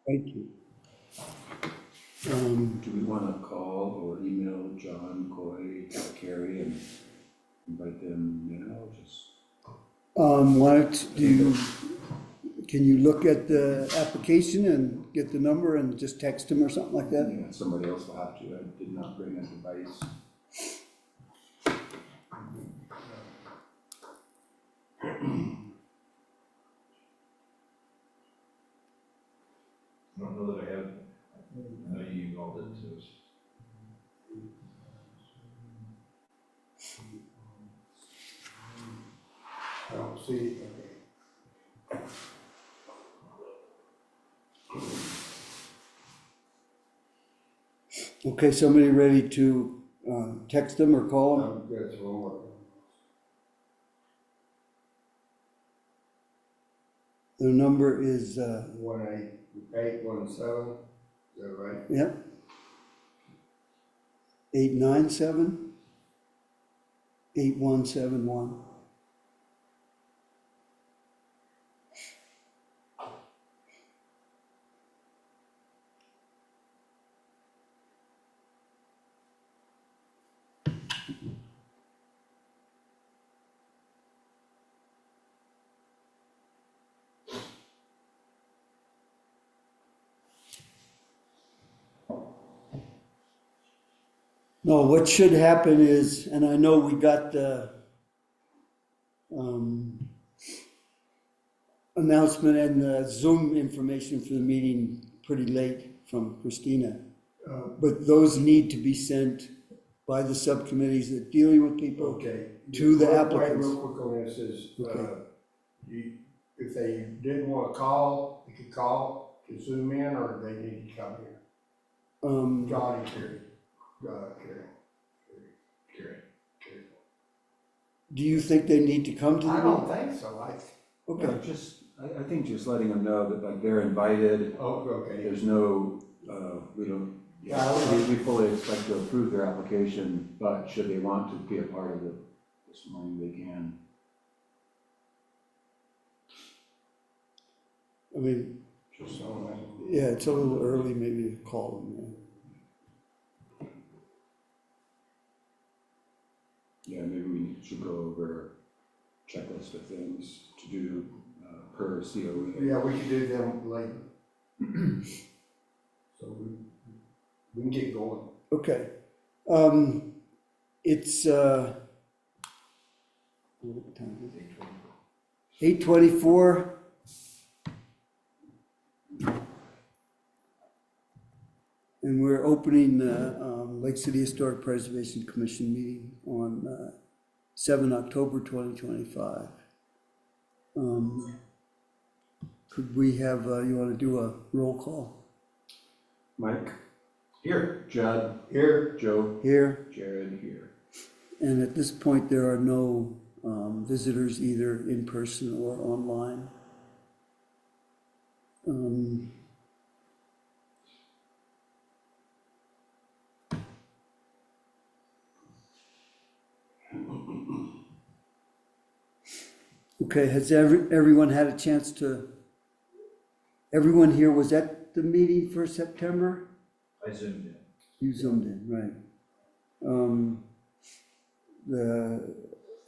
Thank you. Do we want to call or email John, Coy, Carrie, and invite them now? Why don't you, can you look at the application and get the number and just text him or something like that? Yeah, somebody else will have to. I did not bring a device. I don't know that I have, I know you emailed it to us. I don't see it. Okay, somebody ready to text them or call them? I'm good, so one. The number is, 18817, is that right? yep. 897-8171. No, what should happen is, and I know we got the announcement and the Zoom information for the meeting pretty late from Christina. But those need to be sent by the subcommittees that dealing with people. Okay. To the Wait, applicants. real quick on this is, Okay. if they didn't want to call, they could call to Zoom in, or they need to come here. John and Carrie. Carrie. Do you think they need to come to the I meeting? don't think so, Okay, I think just letting them know that like they're invited. okay. There's no, we don't, we fully expect to approve their application, but should they want to be a part of it this morning, they can. I mean, Just so yeah, it's a little early maybe to call them. Yeah, maybe we should go over a checklist of things to do per COA. Yeah, we can do them later. So we can get going. Okay. It's, what time is it? 8:24. And we're opening the Lake City Historic Preservation Commission meeting on 7 October 2025. Could we have, you want to do a roll call? Mike? Here. Judd? Here. Joe? Here, Jared here. and at this point, there are no visitors either in person or online. Okay, has everyone had a chance to, everyone here was at the meeting for September? I zoomed in. You zoomed in, right.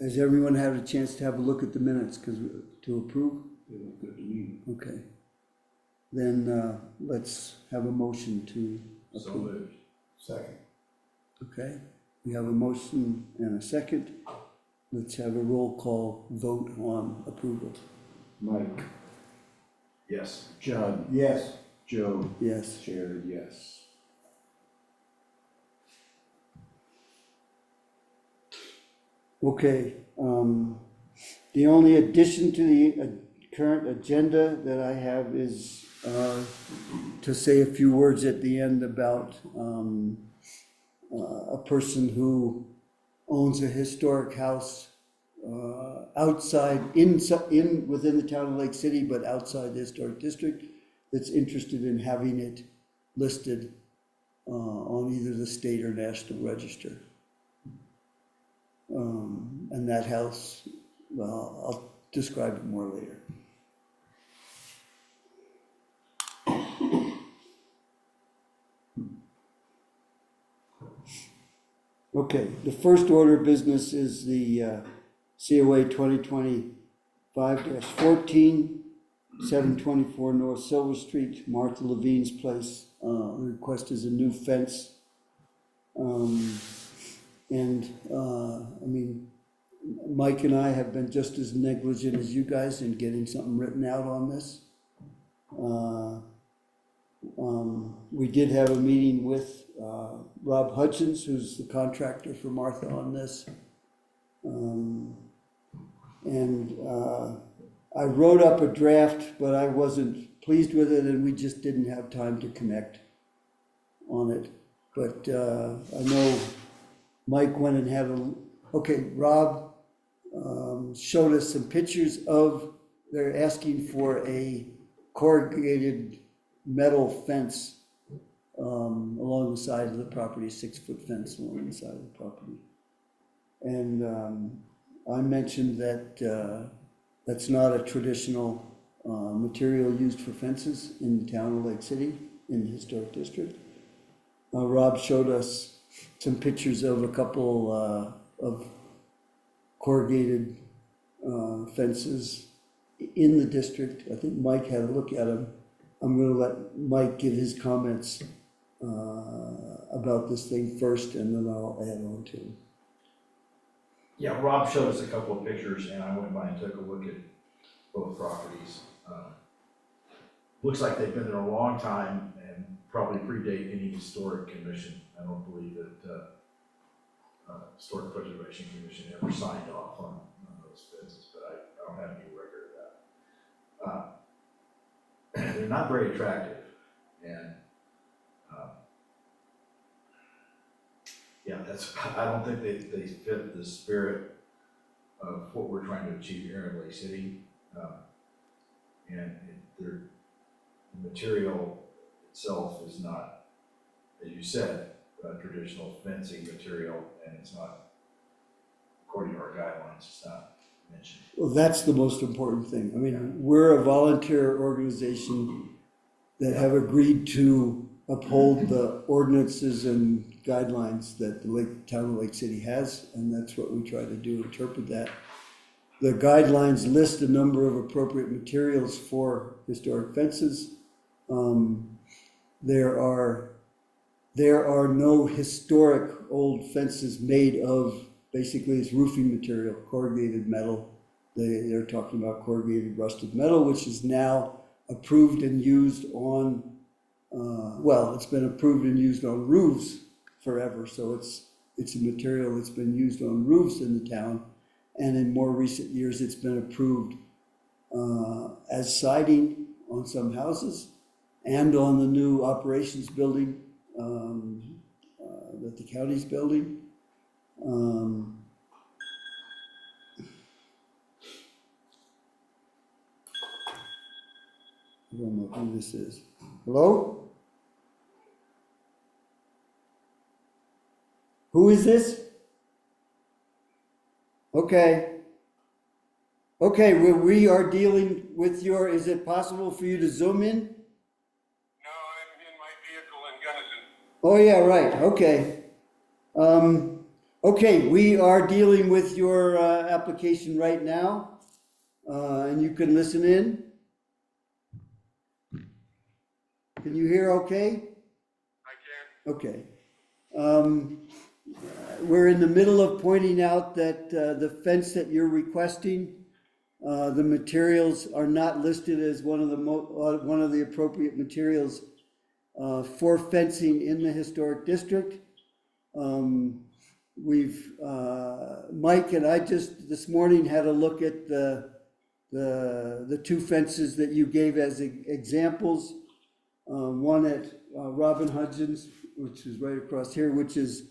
Has everyone had a chance to have a look at the minutes to approve? They look good to me. Okay. Then let's have a motion to So approve. moved. Second. Okay, we have a motion and a second. Let's have a roll call vote on approval. Mike? Yes. Judd? Yes. Joe? Yes. Jared, yes. Okay, the only addition to the current agenda that I have is to say a few words at the end about a person who owns a historic house outside, within the town of Lake City, but outside the historic district, that's interested in having it listed on either the state or national register. And that house, well, I'll describe it more later. Okay, the first order of business is the COA 2025-14, 724 North Silver Street, Martha Levine's place. The request is a new fence. I mean, Mike and I have been just as negligent as you guys in getting something written out on this. We did have a meeting with Rob Hutchins, who's the contractor for Martha on this. I wrote up a draft, but I wasn't pleased with it, and we just didn't have time to connect on it. But I know Mike went and had Rob showed us some pictures of, they're asking for a corrugated metal fence along the side of the property, 6-foot fence along the side of the property. And I mentioned that that's not a traditional material used for fences in the town of Lake City, in the historic district. Rob showed us some pictures of a couple of corrugated fences in the district. I think Mike had a look at them. I'm going to let Mike give his comments about this thing first, and then I'll add on to him. Yeah, Rob showed us a couple of pictures, and I went by and took a look at both properties. Looks like they've been there a long time and probably predate any historic commission. I don't believe that Historic Preservation Commission ever signed off on those fences, but I don't have any record of that. They're not very attractive, and yeah, I don't think they fit the spirit of what we're trying to achieve here in Lake City. The material itself is not, as you said, traditional fencing material, and it's not, according to our guidelines, it's not mentioned. Well, that's the most important thing. I mean, we're a volunteer organization that have agreed to uphold the ordinances and guidelines that the town of Lake City has, and that's what we try to do, interpret that. The guidelines list a number of appropriate materials for historic fences. There are no historic old fences made of, basically it's roofing material, corrugated metal. They're talking about corrugated rusted metal, which is now approved and used on, it's been approved and used on roofs forever. So it's a material that's been used on roofs in the town. And in more recent years, it's been approved as siding on some houses and on the new operations building that the county's building. I don't know who this is. Hello? Who is this? Okay. Okay, we are dealing with your, is it possible for you to zoom in? No, I'm in my vehicle in Gunnison. Oh, yeah, right, okay. Okay, we are dealing with your application right now, and you can listen in. Can you hear okay? I can. Okay. We're in the middle of pointing out that the fence that you're requesting, the materials are not listed as one of the appropriate materials for fencing in the historic district. Mike and I just this morning had a look at the two fences that you gave as examples. One at Robin Hudgens, which is right across here, which is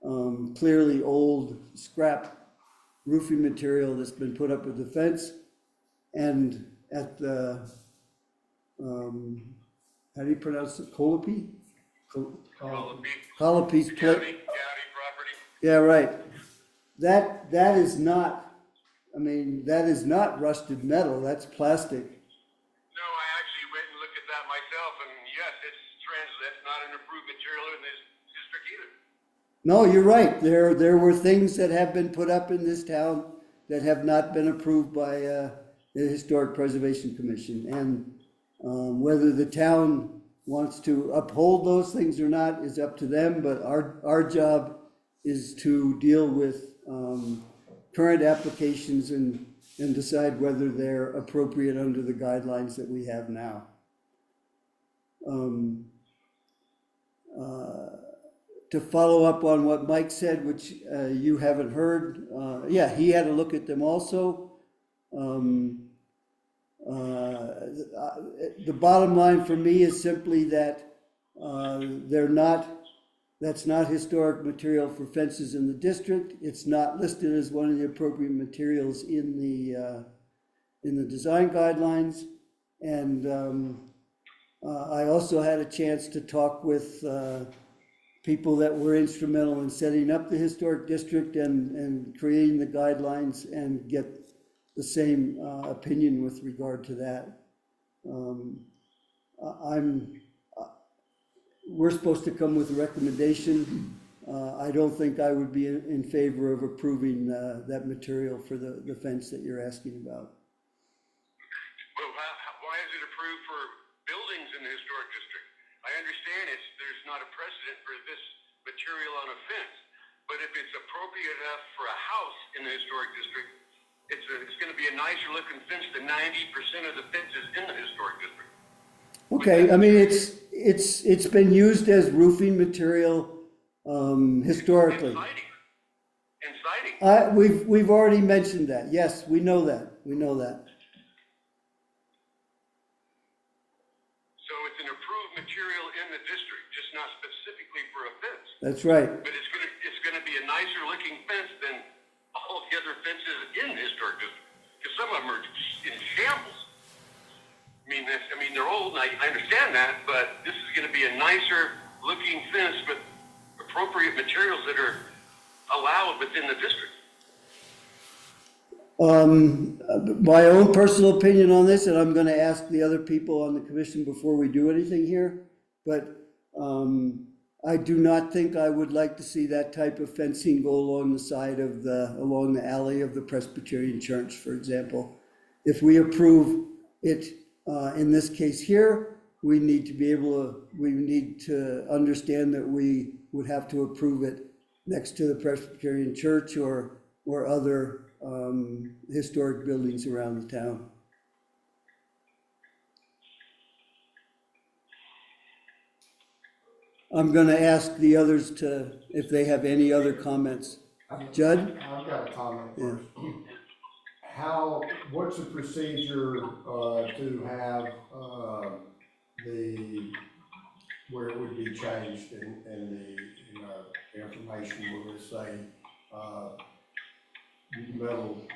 clearly old scrap roofing material that's been put up with the fence. And at the, how do you pronounce it, Colopy? Colopy's place. County property. Yeah, right. That is not, I mean, that is not rusted metal, that's plastic. No, I actually went and looked at that myself, and yes, that's not an approved material in this district either. No, you're right, there were things that have been put up in this town that have not been approved by the Historic Preservation Commission. And whether the town wants to uphold those things or not is up to them, but our job is to deal with current applications and decide whether they're appropriate under the guidelines that we have now. To follow up on what Mike said, which you haven't heard, yeah, he had a look at them also. The bottom line for me is simply that that's not historic material for fences in the district. It's not listed as one of the appropriate materials in the design guidelines. And I also had a chance to talk with people that were instrumental in setting up the historic district and creating the guidelines, and get the same opinion with regard to that. We're supposed to come with a recommendation. I don't think I would be in favor of approving that material for the fence that you're asking about. Well, why is it approved for buildings in the historic district? I understand there's not a precedent for this material on a fence, but if it's appropriate enough for a house in the historic district, it's going to be a nicer looking fence than 90% of the fences in the historic district. Okay, I mean, it's been used as roofing material historically. And siding. We've already mentioned that. Yes, we know that. We know that. So it's an approved material in the district, just not specifically for a fence. That's right. But it's gonna be a nicer looking fence than all the other fences in the historic district, because some of them are in shambles. I mean, they're old, and I understand that, but this is gonna be a nicer looking fence with appropriate materials that are allowed within the district. My own personal opinion on this, and I'm gonna ask the other people on the commission before we do anything here, but I do not think I would like to see that type of fencing go along the side of along the alley of the Presbyterian Church, for example. If we approve it, in this case here, we need to understand that we would have to approve it next to the Presbyterian Church or other historic buildings around the town. I'm going to ask the others if they have any other comments. Judd? I've got a comment Yeah. first. What's the procedure to have where it would be changed in the information, will it say metal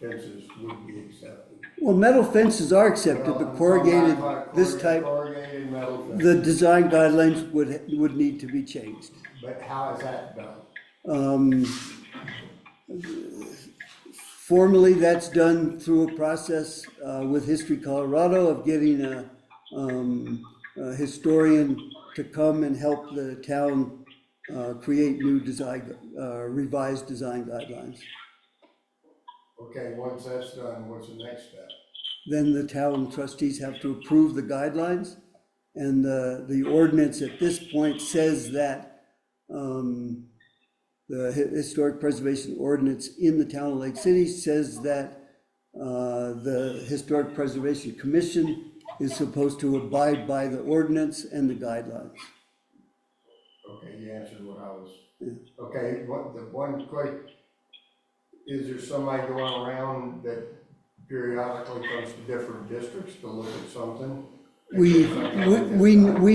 fences would be accepted? Well, metal fences are accepted, Well, but I'm corrugated, talking about this type, corrugated metal fences. the design guidelines would need to be changed. But how is that done? Formally, that's done through a process with History Colorado of getting a historian to come and help the town create new revised design guidelines. Okay, once that's done, what's the next step? Then the town trustees have to approve the guidelines, and the ordinance at this point says that the Historic Preservation Ordinance in the town of Lake City says that the Historic Preservation Commission is supposed to abide by the ordinance and the guidelines. Okay, you answered what I was, okay, the one question, is there somebody going around that periodically comes to different districts to look at something? We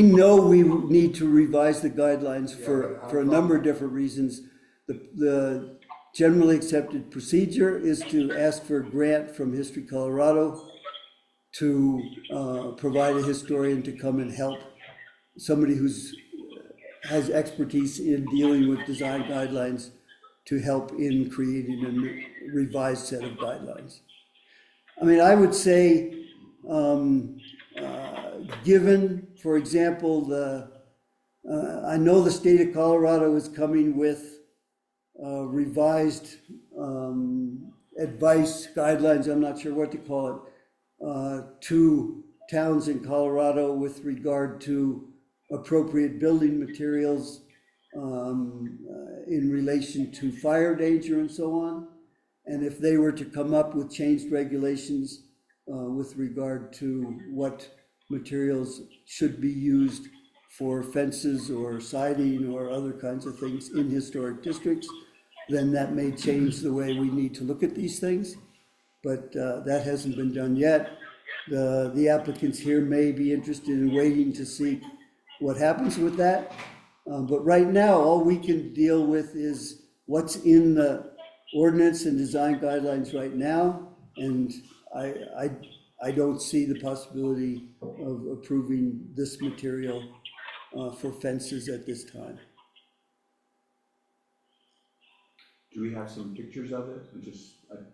know we need to revise the guidelines for a number of different reasons. The generally accepted procedure is to ask for a grant from History Colorado to provide a historian to come and help somebody has expertise in dealing with design guidelines to help in creating a revised set of guidelines. I mean, I would say, given, for example, I know the state of Colorado is coming with revised advice, guidelines, I'm not sure what to call it, to towns in Colorado with regard to appropriate building materials in relation to fire danger and so on. And if they were to come up with changed regulations with regard to what materials should be used for fences or siding or other kinds of things in historic districts, then that may change the way we need to look at these things. But that hasn't been done yet. The applicants here may be interested in waiting to see what happens with that. But right now, all we can deal with is what's in the ordinance and design guidelines right now. And I don't see the possibility of approving this material for fences at this time. Do we have some pictures of it? I'm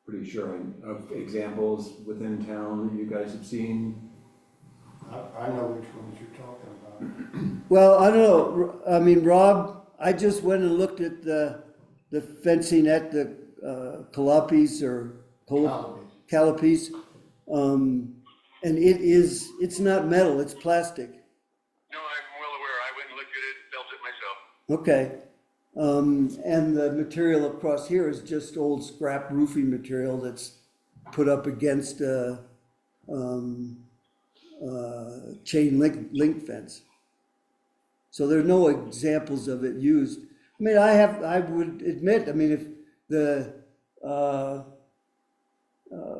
pretty sure of examples within town that you guys have seen. I know which ones you're talking about. Well, I don't know. I mean, Rob, I just went and looked at the fencing at the Calapis or Calapis. And it's not metal, it's plastic. No, I'm well aware. I went and looked at it, felt it myself. Okay. And the material across here is just old scrap roofing material that's put up against a chain link fence. So there's no examples of it used. I mean, I would admit, I mean, if the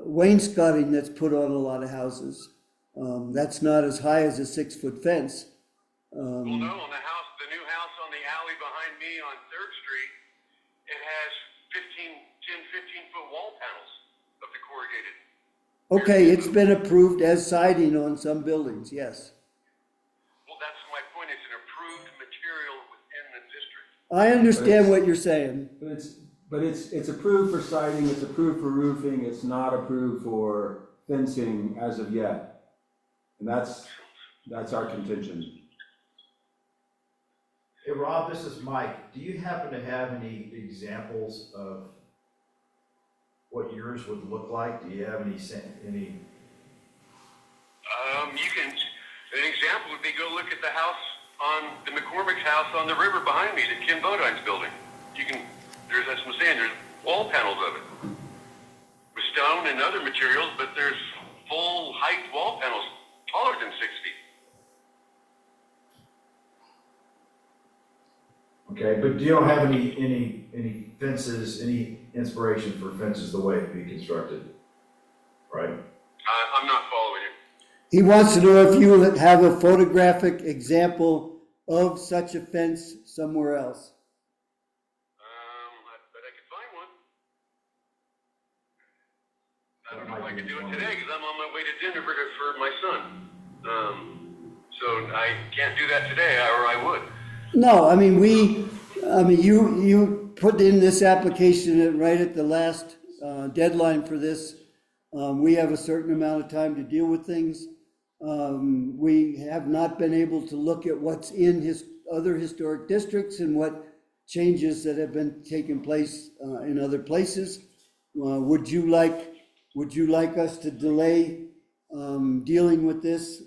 wainscoting that's put on a lot of houses, that's not as high as a 6-foot fence. Well, no, on the new house on the alley behind me on 3rd Street, it has 15-foot wall panels of the corrugated. Okay, it's been approved as siding on some buildings, yes. Well, that's my point. It's an approved material within the district. I understand what you're saying. But it's approved for siding, it's approved for roofing, it's not approved for fencing as of yet. And that's our contention. Hey, Rob, this is Mike. Do you happen to have any examples of what yours would look like? Do you have any? An example would be go look at the house on the McCormick's house on the river behind me, that Kim Bodine's building. There's, as I'm saying, there's wall panels of it with stone and other materials, but there's full height wall panels taller than 6 feet. Okay, but you don't have any fences, any inspiration for fences the way it be constructed, right? I'm not following you. He wants to know if you have a photographic example of such a fence somewhere else. I bet I could find one. I don't know if I can do it today because I'm on my way to dinner for my son. So I can't do that today, or I would. No, I mean, you put in this application right at the last deadline for this. We have a certain amount of time to deal with things. We have not been able to look at what's in other historic districts and what changes that have been taking place in other places. Would you like us to delay dealing with this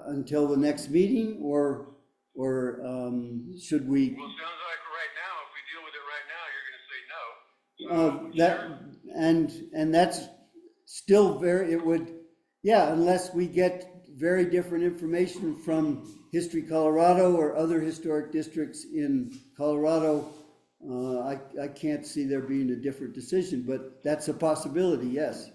until the next meeting, or should we? Well, it sounds like right now, if we deal with it right now, you're going to say no. And that's still unless we get very different information from History Colorado or other historic districts in Colorado, I can't see there being a different decision, but that's a possibility, yes.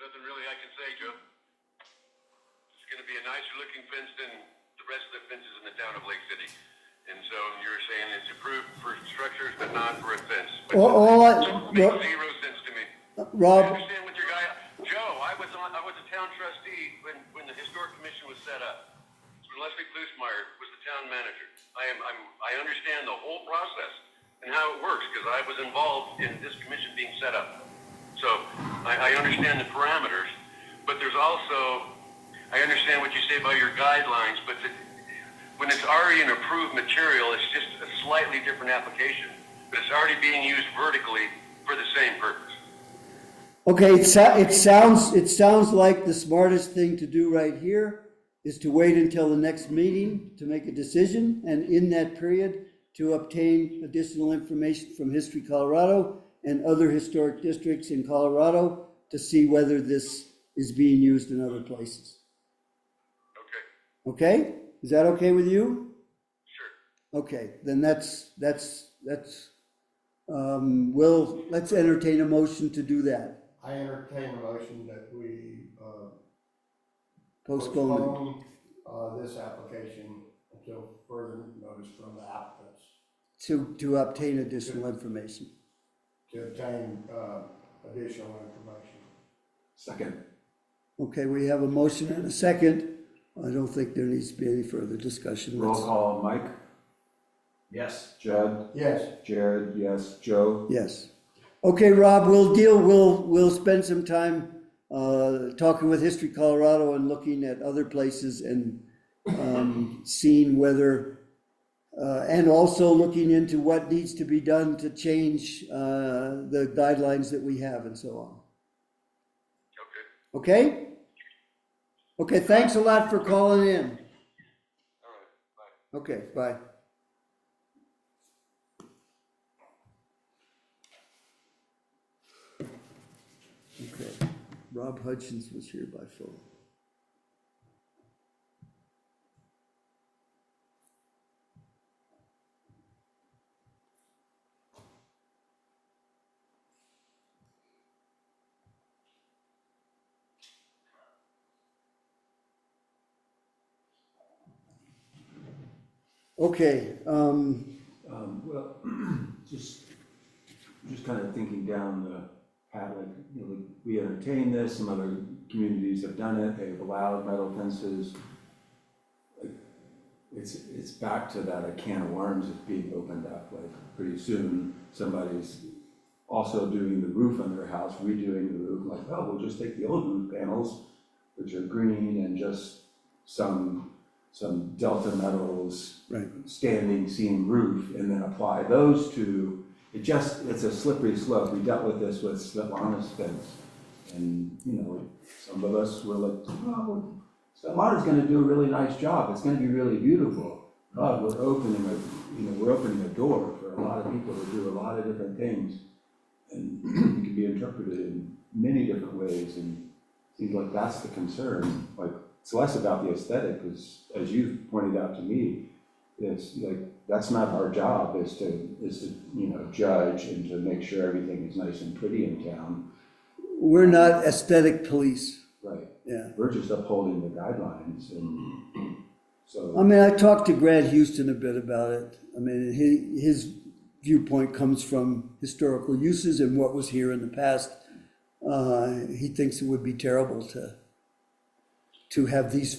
nothing really I can say, Joe. It's gonna be a nicer looking fence than the rest of the fences in the town of Lake City. And so you're saying it's approved for structures, but not for a fence. But makes zero sense to me. I Rob, understand what your guy, Joe, I was a town trustee when the historic commission was set up. So Leslie Plusmeyer was the town manager. I understand the whole process and how it works, because I was involved in this commission being set up. So I understand the parameters, but there's also, I understand what you say about your guidelines, but when it's already an approved material, it's just a slightly different application, but it's already being used vertically for the same purpose. okay, it sounds like the smartest thing to do right here is to wait until the next meeting to make a decision, and in that period, to obtain additional information from History Colorado and other historic districts in Colorado to see whether this is being used in other places. Okay. Okay? Is that okay with you? Sure. Okay, then let's entertain a motion to do that. I entertain a motion that we, Postpone this application until further notice from the applicants to obtain additional information. to obtain, additional information. Second. Okay, we have a motion and a second. I don't think there needs to be any further discussion. Roll call, Mike, Yes. Judd, Yes, Jared, yes, Joe. Yes. Okay, Rob, we'll spend some time talking with History Colorado and looking at other places and seeing whether, and also looking into what needs to be done to change the guidelines that we have and so on. Okay. Okay? Okay, thanks a lot for calling in. All right. Bye. Okay, bye. Okay, Rob Hutchins was here by phone. Okay, Well, just kind of thinking down the path, like, you know, we entertain this, some other communities have done it, they've allowed metal fences. Like, it's back to that, a can of worms is being opened up, like, pretty soon, somebody's also doing the roof on their house, redoing the roof, like, oh, we'll just take the old roof panels, which are green, and just some Delta Metals right. standing seam roof, and then apply those to, it's a slippery slope. We dealt with this with Svetlana's fence. And, you know, some of us were like, oh, Svetlana's gonna do a really nice job. It's gonna be really beautiful. God, we're opening a door for a lot of people to do a lot of different things. And it can be interpreted in many different ways, and it seems like that's the concern. Like, it's less about the aesthetic, because as you pointed out to me, it's like, that's not our job, is to, you know, judge and to make sure everything is nice and pretty in town. We're not aesthetic police. Right. Yeah. We're just upholding the guidelines, and so. I mean, I talked to Grant Houston a bit about it. I mean, his viewpoint comes from historical uses and what was here in the past. He thinks it would be terrible to have these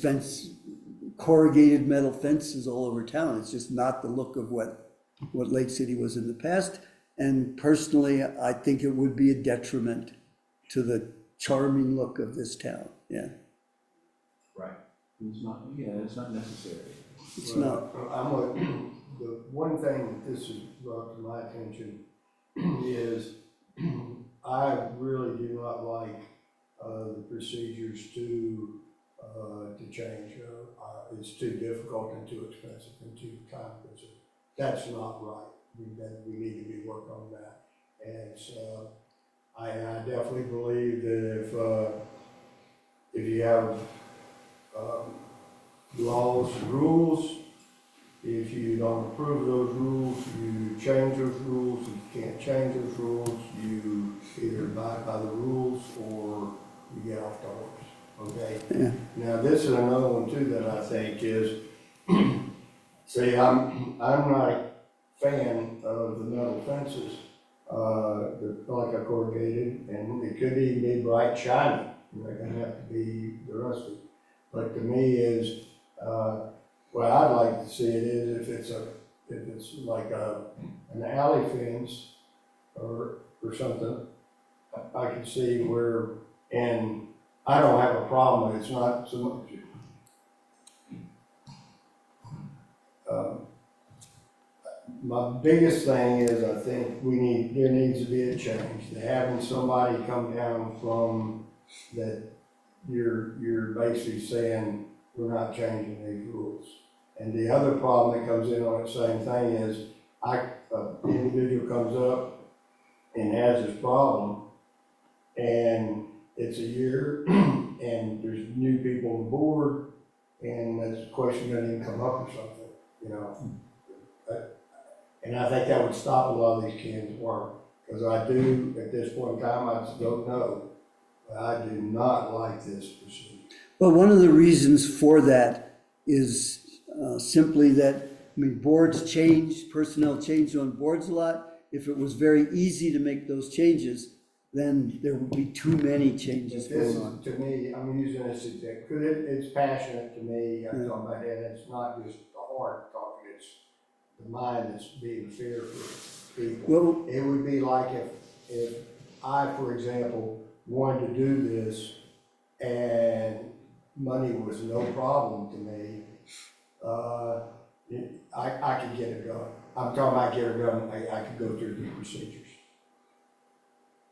corrugated metal fences all over town. It's just not the look of what Lake City was in the past. And personally, I think it would be a detriment to the charming look of this town. Yeah. Right. It's not necessary. It's not. The one thing that this has brought to my attention is I really do not like the procedures to change. It's too difficult and too expensive and too time consuming. That's not right. We need to be working on that. And so I definitely believe that if you have laws, rules, if you don't approve those rules, you change those rules. If you can't change those rules, you either abide by the rules or you get off the horse, okay? Yeah. Now, this is another one too that I think is, see, I'm not a fan of the metal fences, they're like a corrugated, and it could even be bright shiny, they're gonna have to be the rusty. But to me is, what I'd like to see it is if it's like an alley fence or something, I can see where, and I don't have a problem, it's not so much. My biggest thing is I think there needs to be a change, to having somebody come down from that you're basically saying, we're not changing these rules. And the other problem that comes in on the same thing is, an individual comes up and has this problem, and it's a year, and there's new people on board, and this question doesn't even come up or something, you know? And I think that would stop a lot of these cans of worms, because I do, at this point in time, I just don't know, but I do not like this procedure. Well, one of the reasons for that is simply that, I mean, boards change, personnel change on boards a lot. If it was very easy to make those changes, then there would be too many changes But this going on. is, to me, I'm using this example, because it's passionate to me, I'm talking about that, it's not just the heart talking, it's the mind that's being fair for people. Well, It would be like if I, for example, wanted to do this and money was no problem to me, I could get it done. I'm talking about get it done, I could go through the procedures.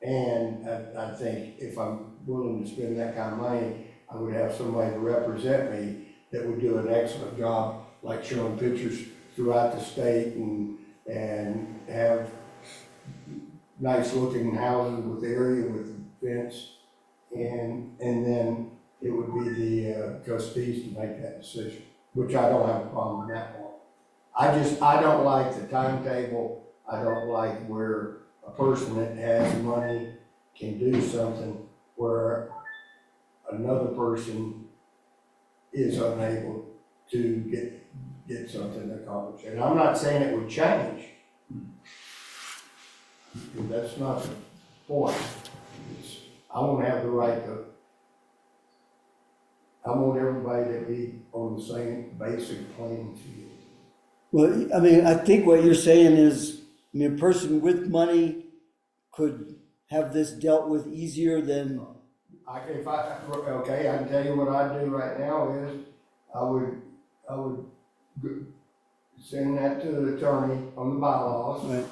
And I think if I'm willing to spend that kind of money, I would have somebody to represent me that would do an excellent job, like showing pictures throughout the state and have nice looking houses with area with fence. And then it would be the trustees to make that decision, which I don't have a problem with that one. I don't like the timetable. I don't like where a person that has money can do something where another person is unable to get something accomplished. And I'm not saying it would change. That's not the point. I want to have the right to, I want everybody to be on the same basic playing field. well, I mean, I think what you're saying is, I mean, a person with money could have this dealt with easier than, Okay, I can tell you what I do right now is, I would send that to the attorney on the bylaws. right,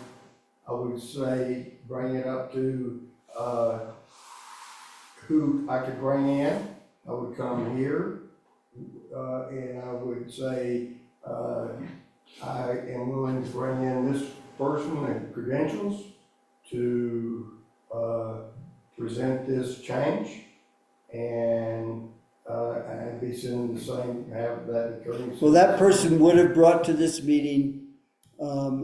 I would say, bring it up to, who I could bring in. I would come here, and I would say, I am willing to bring in this person and credentials to, present this change, and I'd be sending the same, have that attorney. well, that person would have brought to this meeting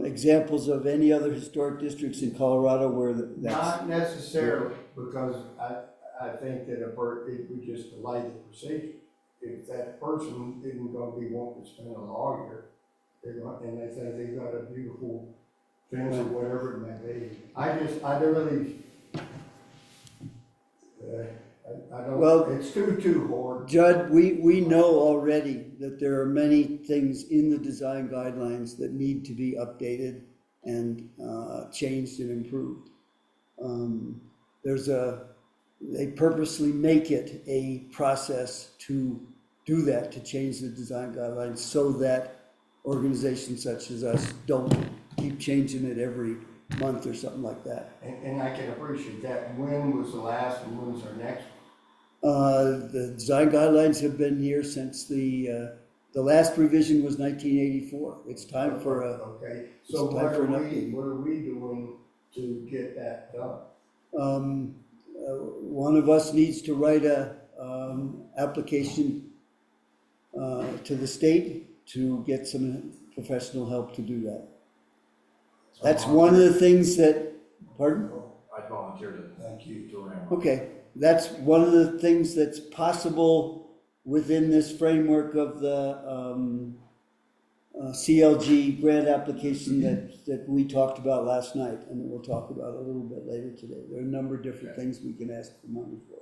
examples of any other historic districts in Colorado where that's, Not necessarily, because I think that it would just delay the procedure. If that person isn't gonna be wanting to spend a lawyer, and they think they've got a beautiful fence or whatever it may be. I really, I don't, Well, it's too hard. Judd, we know already that there are many things in the design guidelines that need to be updated and changed and improved. They purposely make it a process to do that, to change the design guidelines so that organizations such as us don't keep changing it every month or something like that. And I can appreciate that. When was the last and when's our next one? The design guidelines have been here since the last revision was 1984. It's time for a, Okay, so it's time for an update. what are we doing to get that done? one of us needs to write a application to the state to get some professional help to do that. That's one of the things that, pardon? I'd volunteer to, Thank you. to ram. Okay, that's one of the things that's possible within this framework of the CLG grant application that we talked about last night, and that we'll talk about a little bit later today. There are a number of different things we can ask for money for.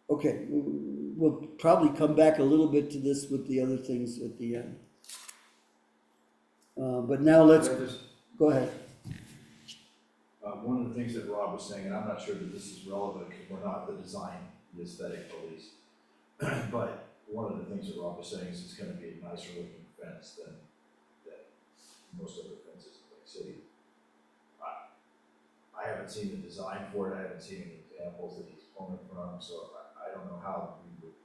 Okay, we'll probably come back a little bit to this with the other things at the end. But now let's, go ahead. One of the things that Rob was saying, and I'm not sure that this is relevant because we're not the design, the aesthetic police, but one of the things that Rob was saying is it's going to be a nicer looking fence than most other fences in Lake City. I haven't seen the design for it. I haven't seen any examples that he's pulling from, so I don't know how we would.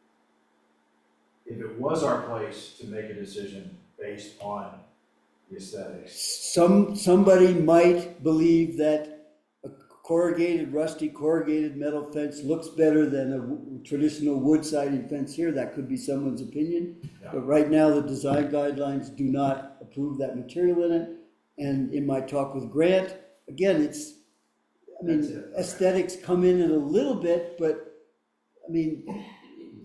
If it was our place to make a decision based on the aesthetics. Somebody might believe that a rusty corrugated metal fence looks better than a traditional wood siding fence here. That could be someone's opinion. Yeah. But right now, the design guidelines do not approve that material in it. And in my talk with Grant, again, aesthetics come in a little bit, but I mean,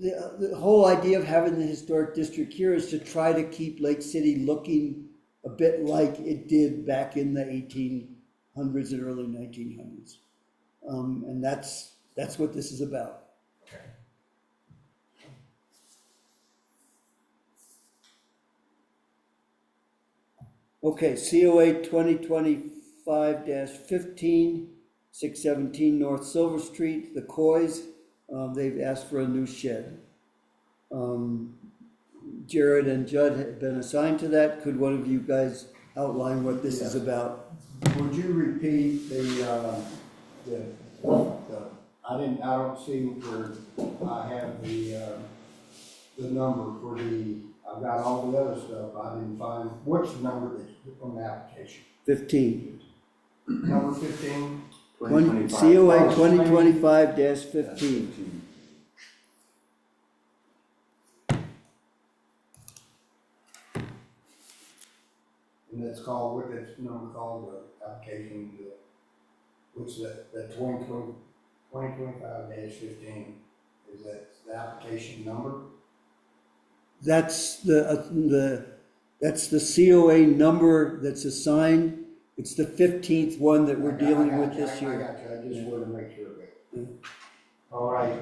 the whole idea of having the historic district here is to try to keep Lake City looking a bit like it did back in the 1800s and early 1900s. And that's what this is about. Okay. Okay, COA 2025-15, 617 North Silver Street, the Coys, they've asked for a new shed. Jared and Judd have been assigned to that. Could one of you guys outline what this is about? Would you repeat I don't see where I have the number for I've got all the other stuff. I didn't find, what's the number that's on the application? 15. Number 15? COA 2025-15. And that's called, what that's number called, the application, which the 2025-15, is that the application number? That's the COA number that's assigned. It's the 15th one that we're dealing with this year. I got you, I just wanted to make sure of it. Yeah. All right,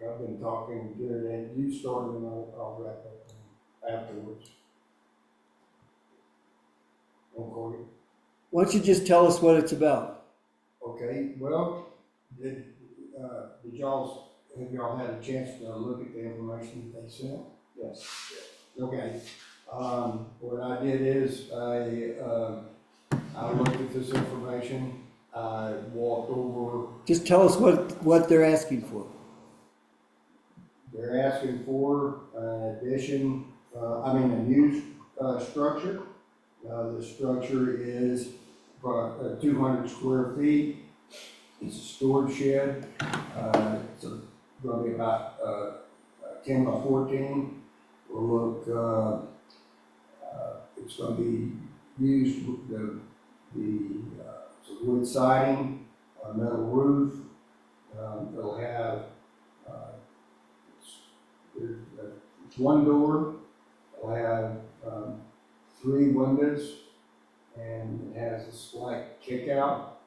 I've been talking to Jared, and you started, and I'll wrap up afterwards. Okay. Why don't you just tell us what it's about? Okay, well, have y'all had a chance to look at the information that they sent? Yes. Okay, what I did is I looked at this information, I walked over. Just tell us what they're asking for. They're asking for a new structure. The structure is 200 square feet. It's a storage shed. It's going to be about 10 by 14. Will look. It's going to be used with the wood siding, metal roof. It'll have it's one door. It'll have 3 windows, and it has a slight kick out.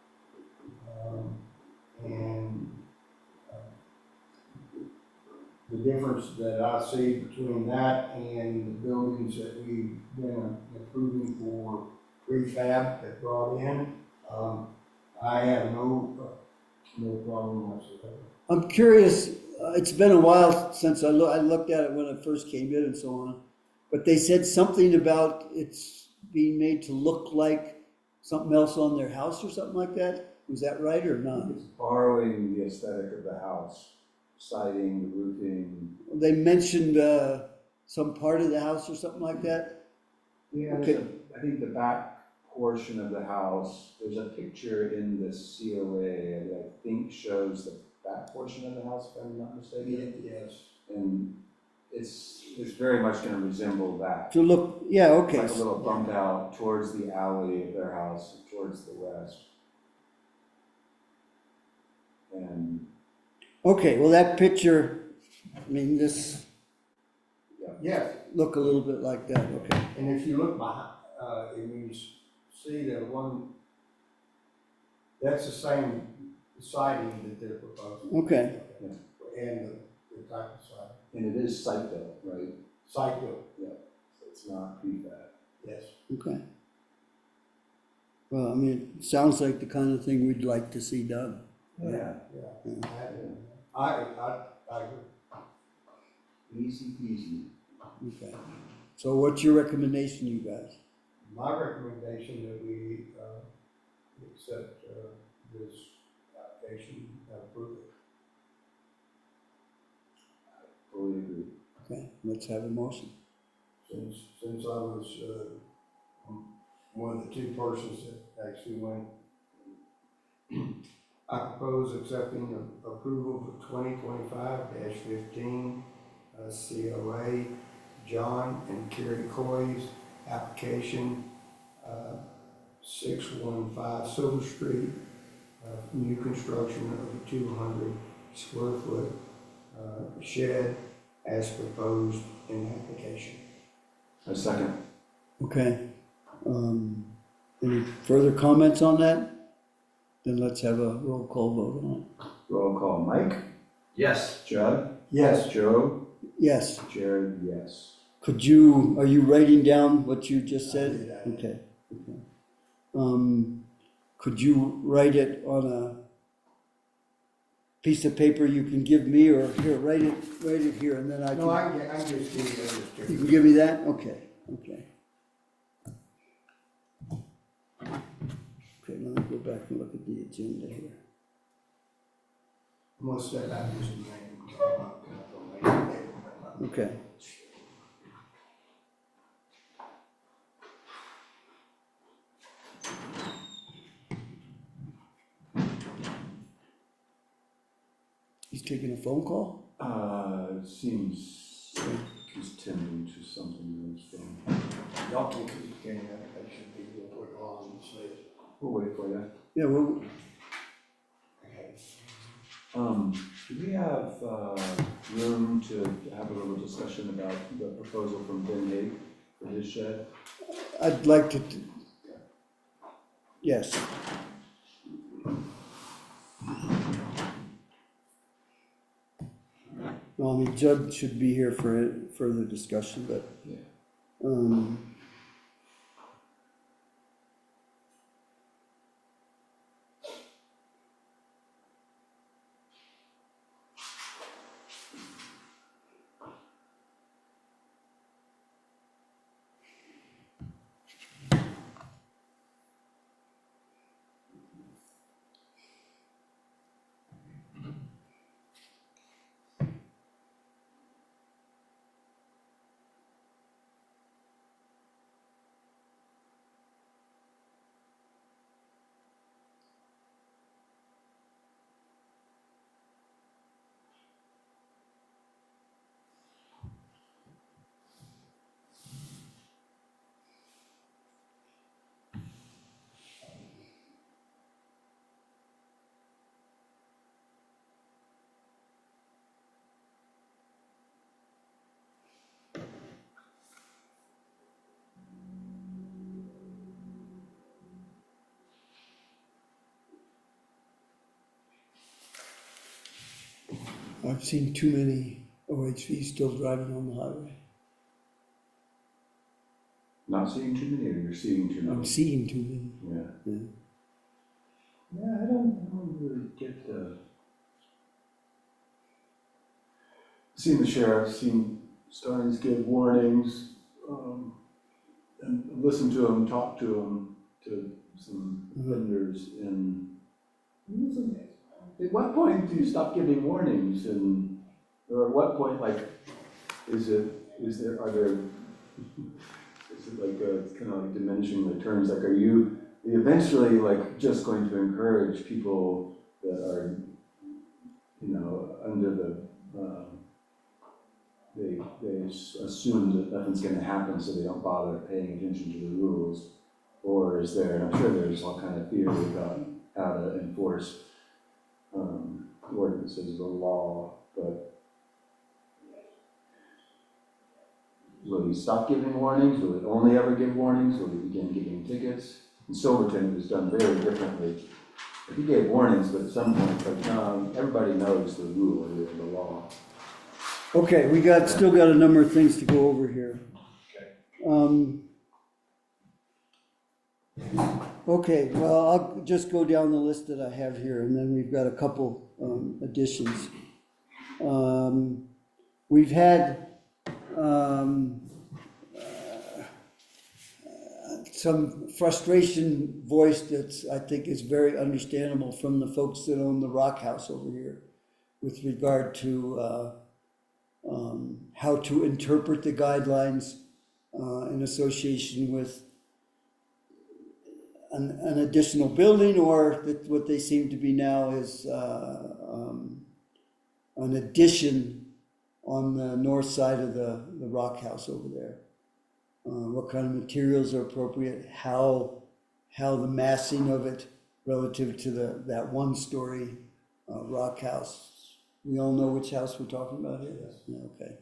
The difference that I see between that and the buildings that we've been approving for prefab that brought in, I have no problem whatsoever. I'm curious, it's been a while since I looked at it when I first came in and so on, but they said something about it's being made to look like something else on their house or something like that. Was that right or not? It's borrowing the aesthetic of the house, siding, the roofing. They mentioned some part of the house or something like that. Yeah, Okay. I think the back portion of the house, there's a picture in the COA that I think shows the back portion of the house, if I'm not mistaken. Yes. And it's very much gonna resemble that. To look, yeah, It's okay. like a little bump out towards the alley of their house, towards the west. And, Okay, well, that picture, I mean, this Yes, look a little bit like that, okay. and if you look behind, and you see that one, that's the same siding that they're proposing. Okay, And the type of siding. and it is site built, right? Site built, So it's not prefab. yes. okay. Well, I mean, it sounds like the kind of thing we'd like to see done. Yeah. Yeah, I agree. Easy peasy. Okay. So what's your recommendation, you guys? My recommendation that we, accept, this application and approve it. Fully agree. Okay, let's have a motion. Since I was, one of the two persons that actually went, I propose accepting approval for 2025-15 COA John and Carrie Coy's application, 615 Silver Street, new construction of a 200 square foot shed as proposed in the application. A second. Okay. Any further comments on that? Then let's have a roll call vote on it. Roll call. Mike? Yes. Judd? Yes. Joe? Yes. Jared, yes. Are you writing down what you just said? I did. Okay. Could you write it on a piece of paper you can give me, or here, write it here, and then I No, can, I can just give you those you two. can give me that? Okay. Okay, let me go back and look at the agenda here. I'm gonna step out just a minute. Okay. He's taking a phone call? It seems like he's tending to something in his phone. Y'all can keep getting that, that should be real quick on and say. We'll wait for you. Yeah, well, Okay. Do we have, room to have a little discussion about the proposal from Ben Hague for his shed? I'd like to, yes. No, I mean, Judd should be here for further discussion, but, Yeah. I've seen too many OHVs still driving on the highway. Not seeing too many, or you're seeing too I'm many? seeing too many. Yeah. Yeah. Yeah, I don't really get the. Seen the sheriff, starting to give warnings, and listen to him, talk to him, to some vendors, and at what point do you stop giving warnings, and, or at what point, like, is it like, it's kind of like diminishing returns, like, are you eventually, like, just going to encourage people that are, under the, assume that nothing's gonna happen, so they don't bother paying attention to the rules? Or is there, and I'm sure there's all kind of theory about how to enforce ordinances or law, but will he stop giving warnings? Will he only ever give warnings? Will he begin giving tickets? In Silverton, it was done very differently. He gave warnings, but at some point, like, no, everybody knows the rule here, the law. Okay, still got a number of things to go over here. Okay, well, I'll just go down the list that I have here, and then we've got a couple additions. We've had some frustration voiced that's, I think, is very understandable from the folks that own the Rock House over here with regard to how to interpret the guidelines in association with an additional building, or that what they seem to be now is an addition on the north side of the Rock House over there. What kind of materials are appropriate, how the massing of it relative to that one-story Rock House. We all know which house we're talking about here? Yes. Yeah, okay.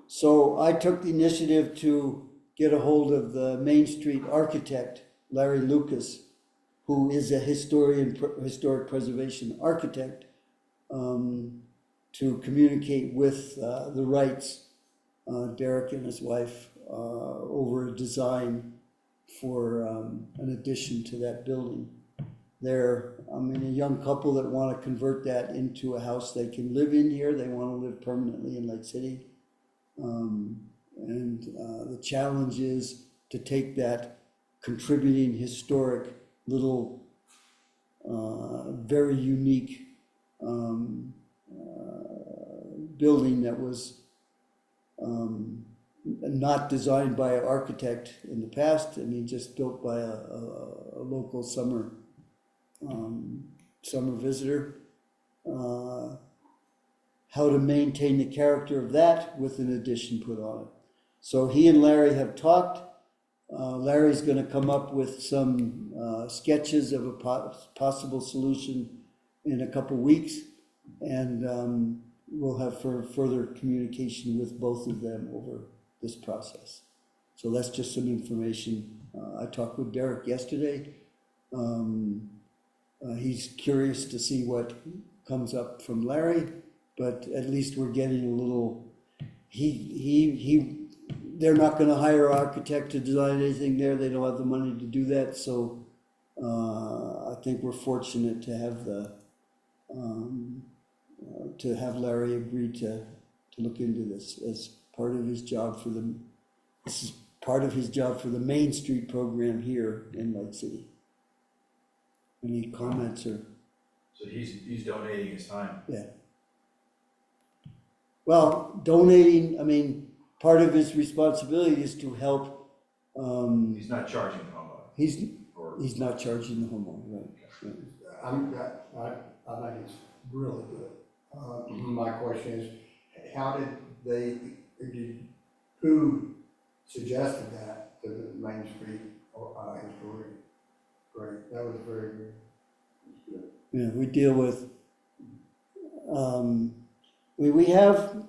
So I took the initiative to get a hold of the Main Street architect, Larry Lucas, who is a historic preservation architect, to communicate with the Wrights, Derek and his wife, over a design for an addition to that building. They're, a young couple that want to convert that into a house they can live in here. They want to live permanently in Lake City. And the challenge is to take that contributing historic little, very unique building that was not designed by an architect in the past. Just built by a local summer visitor. How to maintain the character of that with an addition put on it. So he and Larry have talked. Larry's going to come up with some sketches of a possible solution in a couple weeks, and we'll have further communication with both of them over this process. So that's just some information. I talked with Derek yesterday. He's curious to see what comes up from Larry, but at least we're getting a little. They're not going to hire an architect to design anything there. They don't have the money to do that. So I think we're fortunate to have Larry agree to look into this as part of his job for the. This is part of his job for the Main Street program here in Lake City. Any comments or? So he's donating his time. Yeah. Well, donating, part of his responsibility is to help. He's not charging the homeowner. He's not charging the homeowner, right? I think it's really good. My question is, who suggested that to the Main Street historian? Great, that was very good. Yeah, we deal with, we have,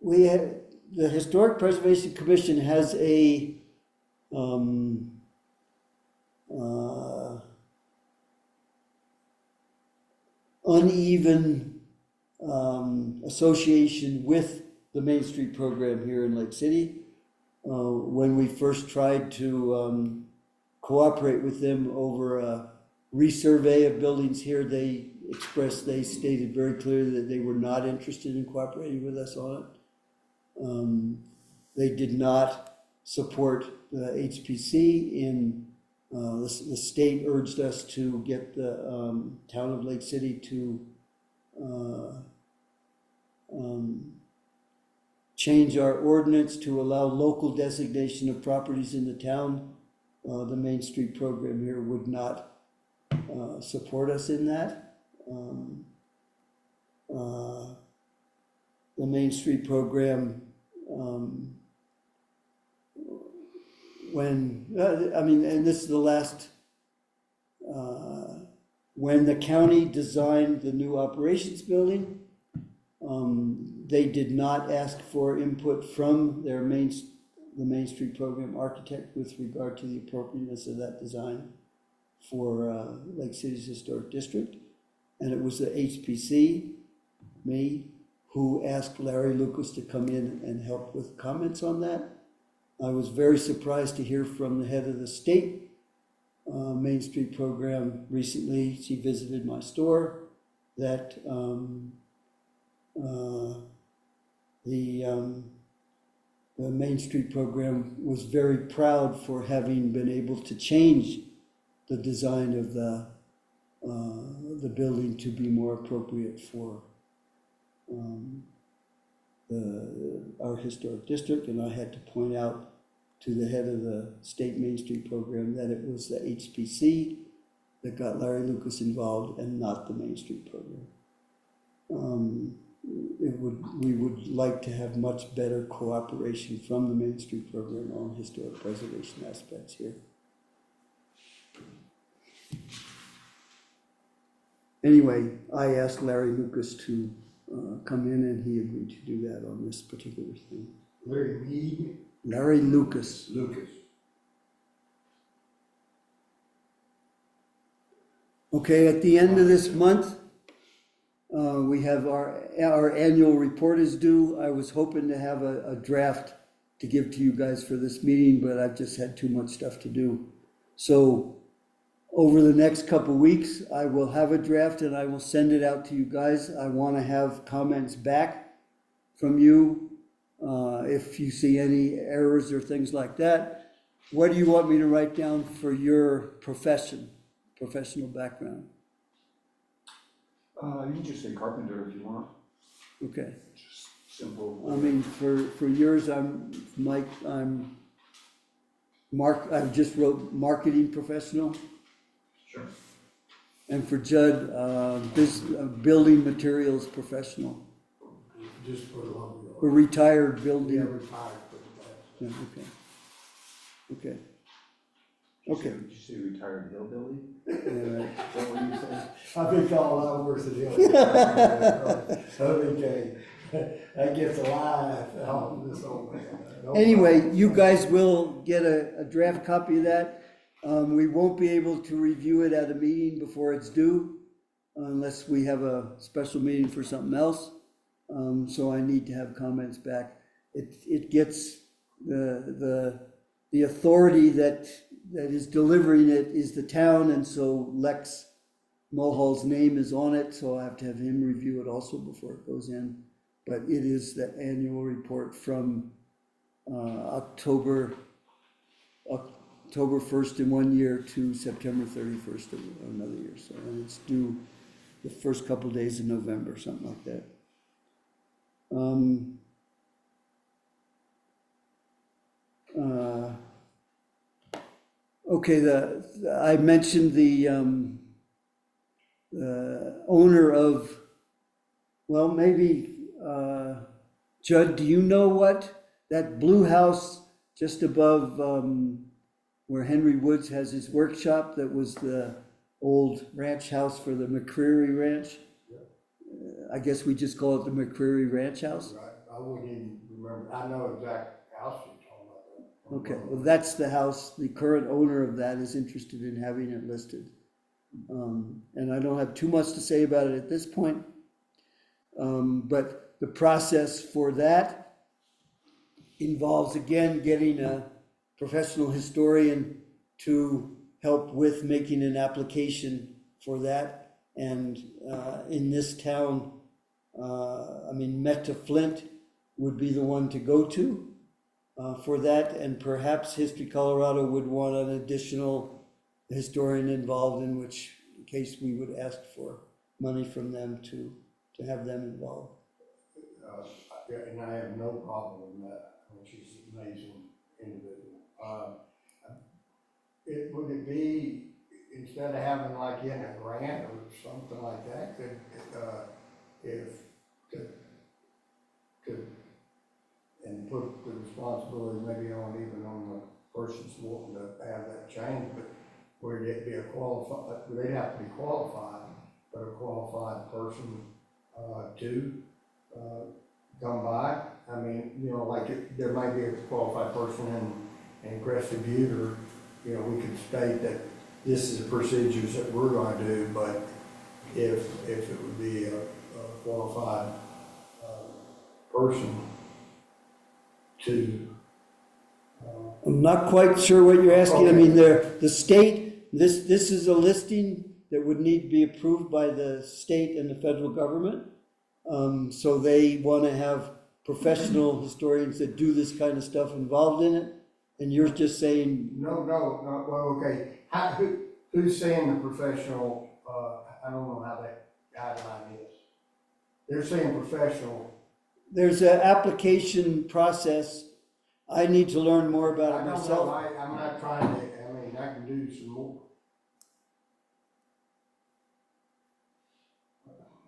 the Historic Preservation Commission has a, uneven association with the Main Street program here in Lake City. When we first tried to cooperate with them over a resurvey of buildings here, they stated very clearly that they were not interested in cooperating with us on it. They did not support the HPC in, the state urged us to get the town of Lake City to change our ordinance to allow local designation of properties in the town. The Main Street program here would not support us in that. the Main Street program, when, I mean, and this is the last, when the county designed the new operations building, they did not ask for input from the Main Street program architect with regard to the appropriateness of that design for Lake City's historic district. And it was the HPC, me, who asked Larry Lucas to come in and help with comments on that. I was very surprised to hear from the head of the state Main Street program recently. She visited my store, that the Main Street program was very proud for having been able to change the design of the building to be more appropriate for our historic district. And I had to point out to the head of the state Main Street program that it was the HPC that got Larry Lucas involved and not the Main Street program. We would like to have much better cooperation from the Main Street program on historic preservation aspects here. Anyway, I asked Larry Lucas to come in, and he agreed to do that on this particular thing. Larry Mead. Larry Lucas. Lucas. Okay, at the end of this month, we have our annual report is due. I was hoping to have a draft to give to you guys for this meeting, but I've just had too much stuff to do. So over the next couple weeks, I will have a draft and I will send it out to you guys. I want to have comments back from you. If you see any errors or things like that. What do you want me to write down for your professional background? You can just say carpenter if you want, Okay. just simple. I mean, for yours, Mike, I just wrote marketing professional. Sure. And for Judd, building materials professional. Just put it on A retired building. Yeah, retired, put it Yeah, okay. Did Okay. you say retired hillbilly? All right. Is that what you said? back. I've been called a lot worse than him. Okay, that gets a laugh out of this old man. Anyway, you guys will get a draft copy of that. We won't be able to review it at a meeting before it's due, unless we have a special meeting for something else. So I need to have comments back. It gets the authority that is delivering it is the town, and so Lex Mulhall's name is on it, so I have to have him review it also before it goes in. But it is the annual report from October 1st in one year to September 31st of another year. So, and it's due the first couple of days of November, something like that. Okay, I mentioned the owner of, well, maybe, Judd, do you know what that blue house just above where Henry Woods has his workshop, that was the old ranch house for the McCreary Ranch? I guess we just call it the McCreary Ranch House? Right, I wouldn't even remember, I know exact house you're talking about. Okay, well, that's the house, the current owner of that is interested in having it listed. And I don't have too much to say about it at this point. But the process for that involves, again, getting a professional historian to help with making an application for that. And in this town, Meta Flint would be the one to go to for that, and perhaps History Colorado would want an additional historian involved, in which case we would ask for money from them to have them involved. And I have no problem with that, which is an amazing individual. Would it be, instead of having like in a grant or something like that, if and put the responsibility maybe on even on the person's wanting to have that change, but where it'd be a qualified, they'd have to be qualified, but a qualified person, to, come by. I mean, you know, like there might be a qualified person in Crested Butte, or, you know, we could state that this is the procedures that we're gonna do, but if it would be a qualified, person to, I'm not quite sure what you're asking. I Okay. mean, the state, this is a listing that would need to be approved by the state and the federal government. So they want to have professional historians that do this kind of stuff involved in it. And you're just saying, no, well, okay, who's saying the professional, I don't know how that guideline is. They're saying professional. there's an application process. I need to learn more about I it don't know, myself. I'm not trying to, I mean, I can do some more.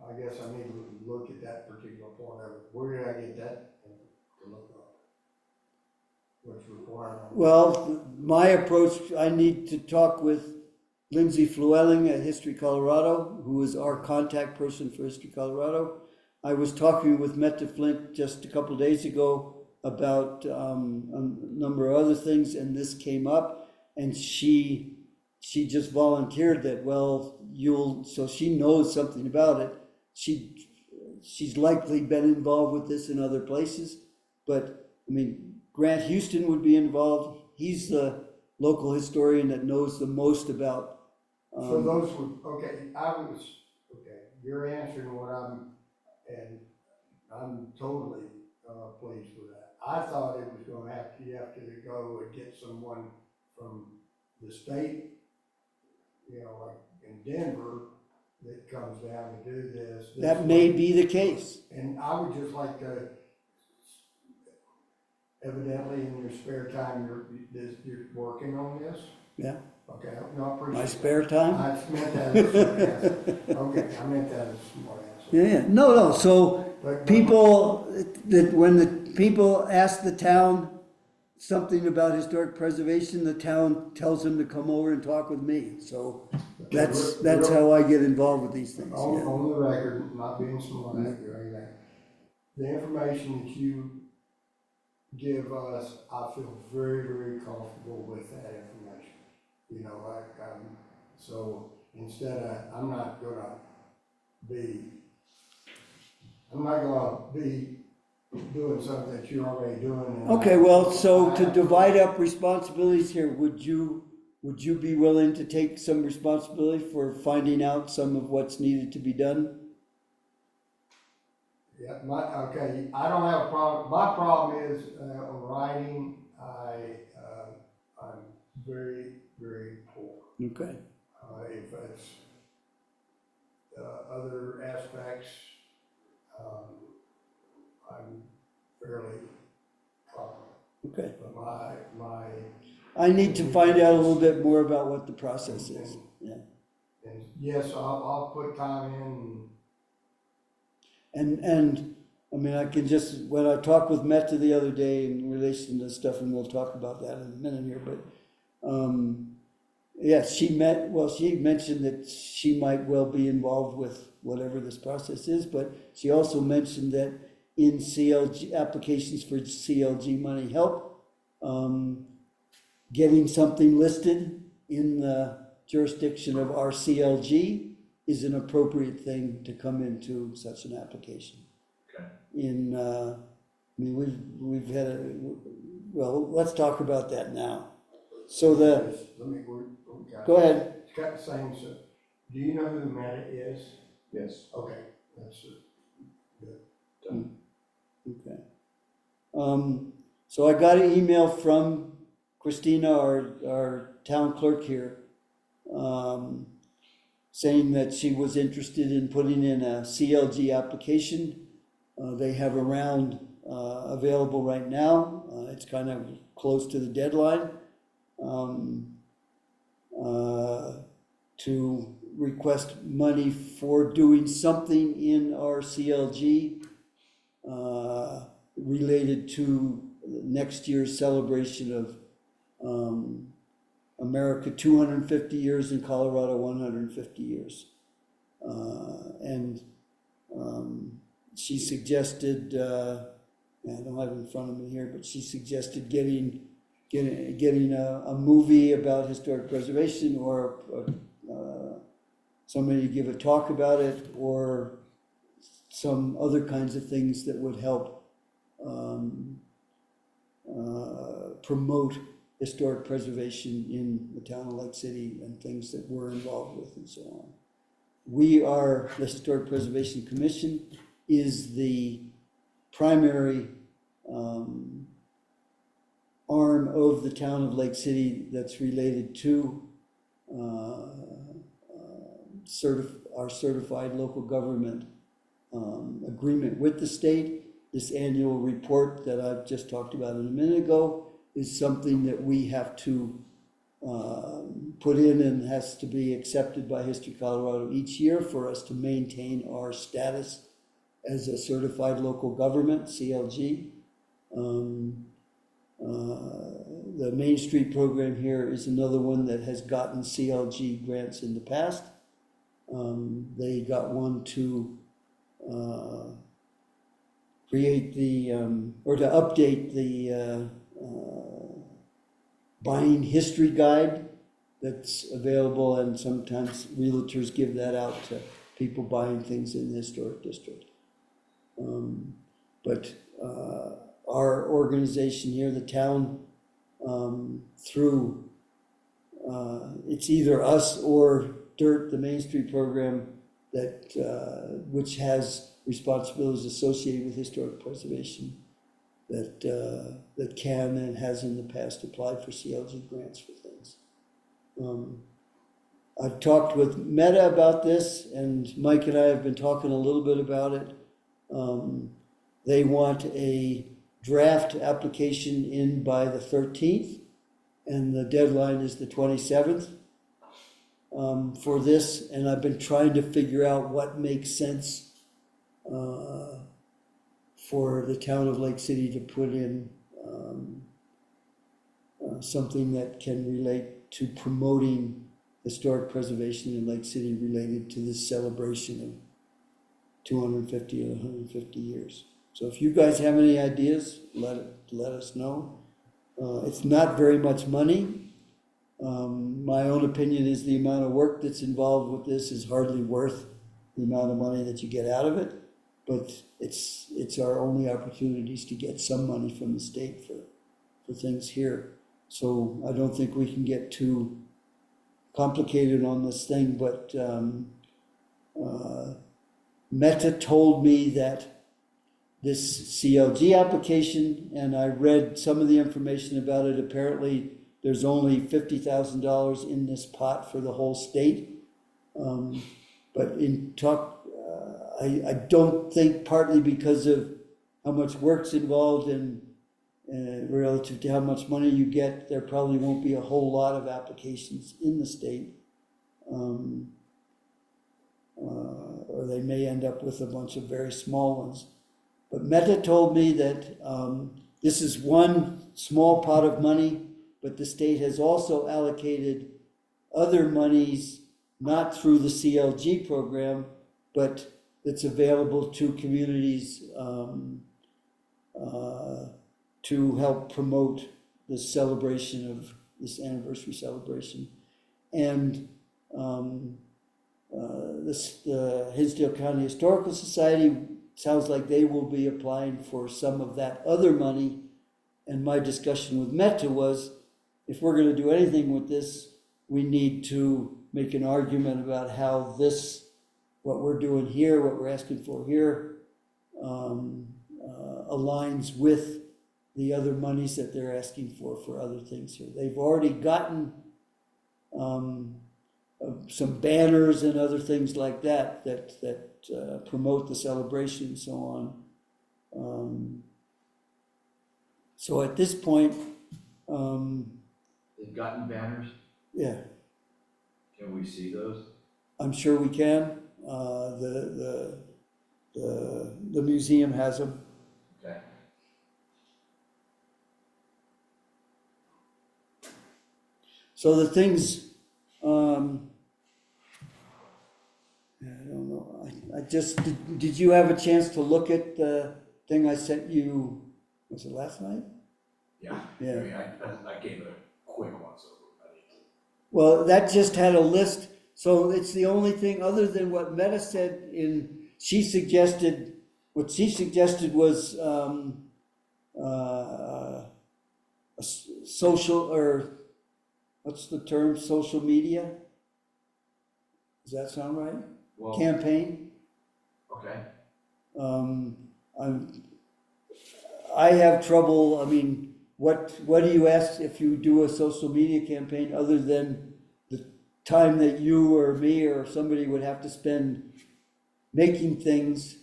I guess I need to look at that particular point of it. Where did I get that to look up? What's required? Well, my approach, I need to talk with Lindsay Flewelling at History Colorado, who is our contact person for History Colorado. I was talking with Metta Flint just a couple days ago about a number of other things, and this came up, and she just volunteered that, well, so she knows something about it. She's likely been involved with this in other places, but I mean, Grant Houston would be involved. He's the local historian that knows the most about. So those would, okay, you're answering what and I'm totally pleased with that. I thought it was gonna you have to go and get someone from the state, you know, like in Denver, that comes down to do this. That may be the case. And I would just like to, evidently in your spare time, you're working on this? Yeah, Okay, no, I appreciate my it. spare time. I meant that as a smart answer. Okay, I meant that as a smart answer. Yeah. No. So But- people, when the people ask the town something about historic preservation, the town tells them to come over and talk with me. So that's how I get involved with these things. On, Yeah. on the record, not being smart aleck or anything, the information that you give us, I feel very, very comfortable with that information. You know, like, so instead of, I'm not gonna be doing something that you're already doing. And Okay, well, so to divide up responsibilities here, would you be willing to take some responsibility for finding out some of what's needed to be done? Yeah, okay, I don't have a problem, my problem is, writing, I'm very, very poor. Okay, If it's, other aspects, I'm fairly confident. okay. But my, I need to find out a little bit more about what the process is, yeah. and yes, I'll put time in. And, I mean, I can just, when I talked with Metta the other day in relation to stuff, and we'll talk about that in a minute here, but, yeah, she mentioned that she might well be involved with whatever this process is, but she also mentioned that in CLG, applications for CLG money help, getting something listed in the jurisdiction of our CLG is an appropriate thing to come into such an application. Okay. I mean, we've had well, let's talk about that now. So Let me, go ahead. It's got the same, so, do you know who the Meta is? Yes. Okay, that's it. Okay. So I got an email from Christina, our town clerk here, saying that she was interested in putting in a CLG application. They have a round available right now. It's kind of close to the deadline to request money for doing something in our CLG. related to next year's celebration of America 250 years and Colorado 150 years. And she suggested, I don't have it in front of me here, but she suggested getting a movie about historic preservation, or somebody to give a talk about it, or some other kinds of things that would help promote historic preservation in the town of Lake City and things that we're involved with and so on. The Historic Preservation Commission is the primary arm of the town of Lake City that's related to our certified local government agreement with the state. This annual report that I've just talked about in a minute ago is something that we have to put in and has to be accepted by History Colorado each year for us to maintain our status as a certified local government, CLG. The Main Street program here is another one that has gotten CLG grants in the past. They got one to create or to update the buying history guide that's available, and sometimes realtors give that out to people buying things in the historic district. But our organization here, the town, through it's either us or DIRT, the Main Street program, that which has responsibilities associated with historic preservation, that can and has in the past applied for CLG grants for things. I've talked with Meta about this, and Mike and I have been talking a little bit about it. They want a draft application in by the 13th, and the deadline is the 27th for this, and I've been trying to figure out what makes sense for the town of Lake City to put in something that can relate to promoting historic preservation in Lake City related to this celebration of 250 or 150 years. So if you guys have any ideas, let us know. It's not very much money. My own opinion is the amount of work that's involved with this is hardly worth the amount of money that you get out of it. But it's our only opportunities to get some money from the state for things here. So I don't think we can get too complicated on this thing, but Meta told me that this CLG application, and I read some of the information about it, apparently there's only $50,000 in this pot for the whole state. But in talk, I don't think, partly because of how much work's involved and relative to how much money you get, there probably won't be a whole lot of applications in the state. Or they may end up with a bunch of very small ones. But Meta told me that this is one small pot of money, but the state has also allocated other monies, not through the CLG program, but that's available to communities to help promote the celebration of this anniversary celebration. And the Hinsdale County Historical Society sounds like they will be applying for some of that other money. And my discussion with Meta was, if we're going to do anything with this, we need to make an argument about how this, what we're doing here, what we're asking for here, aligns with the other monies that they're asking for other things here. They've already gotten some banners and other things like that promote the celebration and so on. So at this point, They've gotten banners. yeah, Can we see those? I'm sure we can. The museum has them. Okay. So the things, I don't know, I just, did you have a chance to look at the thing I sent you, was it last night? Yeah. Yeah. I mean, I gave it a quick once over. I need to. Well, that just had a list, so it's the only thing other than what Meta said what she suggested was, social, or what's the term, social media? Does that sound right? Well, Campaign? okay. I have trouble, I mean, what do you ask if you do a social media campaign other than the time that you or me or somebody would have to spend making things?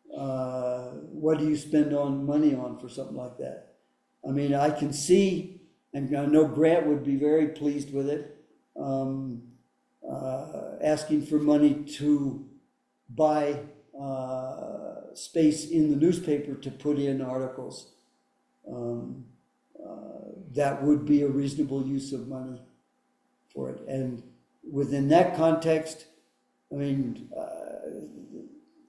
What do you spend money on for something like that? I mean, I can see, and I know Grant would be very pleased with it, asking for money to buy space in the newspaper to put in articles. That would be a reasonable use of money for it. And within that context, I mean,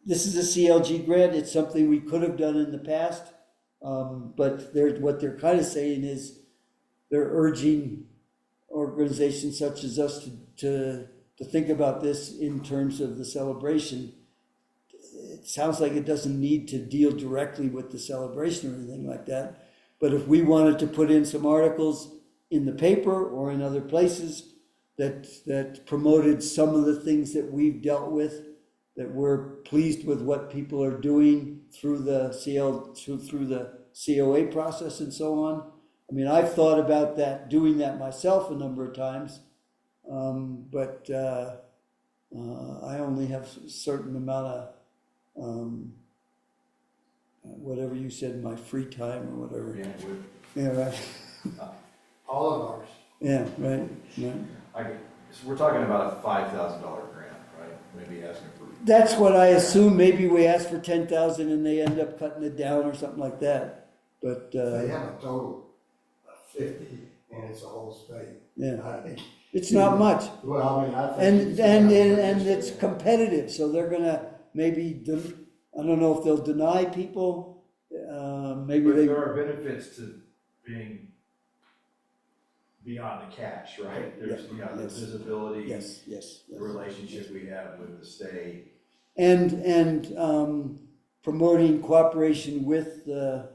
this is a CLG grant. It's something we could have done in the past, but what they're kind of saying is they're urging organizations such as us to think about this in terms of the celebration. It sounds like it doesn't need to deal directly with the celebration or anything like that. But if we wanted to put in some articles in the paper or in other places that promoted some of the things that we've dealt with, that we're pleased with what people are doing through the through the COA process and so on. I mean, I've thought about doing that myself a number of times, but I only have a certain amount of whatever you said, my free time or whatever. Yeah, Yeah, right. All of ours. Yeah, right. So we're talking about a $5,000 grant, right? Maybe asking for. That's what I assume. Maybe we ask for 10,000 and they end up cutting it down or something like that. But They have a total of 50, and it's a whole state. yeah, I think. it's not much. Well, I mean, I think. And it's competitive, so they're gonna maybe, I don't know if they'll deny people, maybe But they, there are benefits to being beyond the cash, right? There's, Yeah, you know, the yes. visibility, yes. the relationship we have with the state. And promoting cooperation with the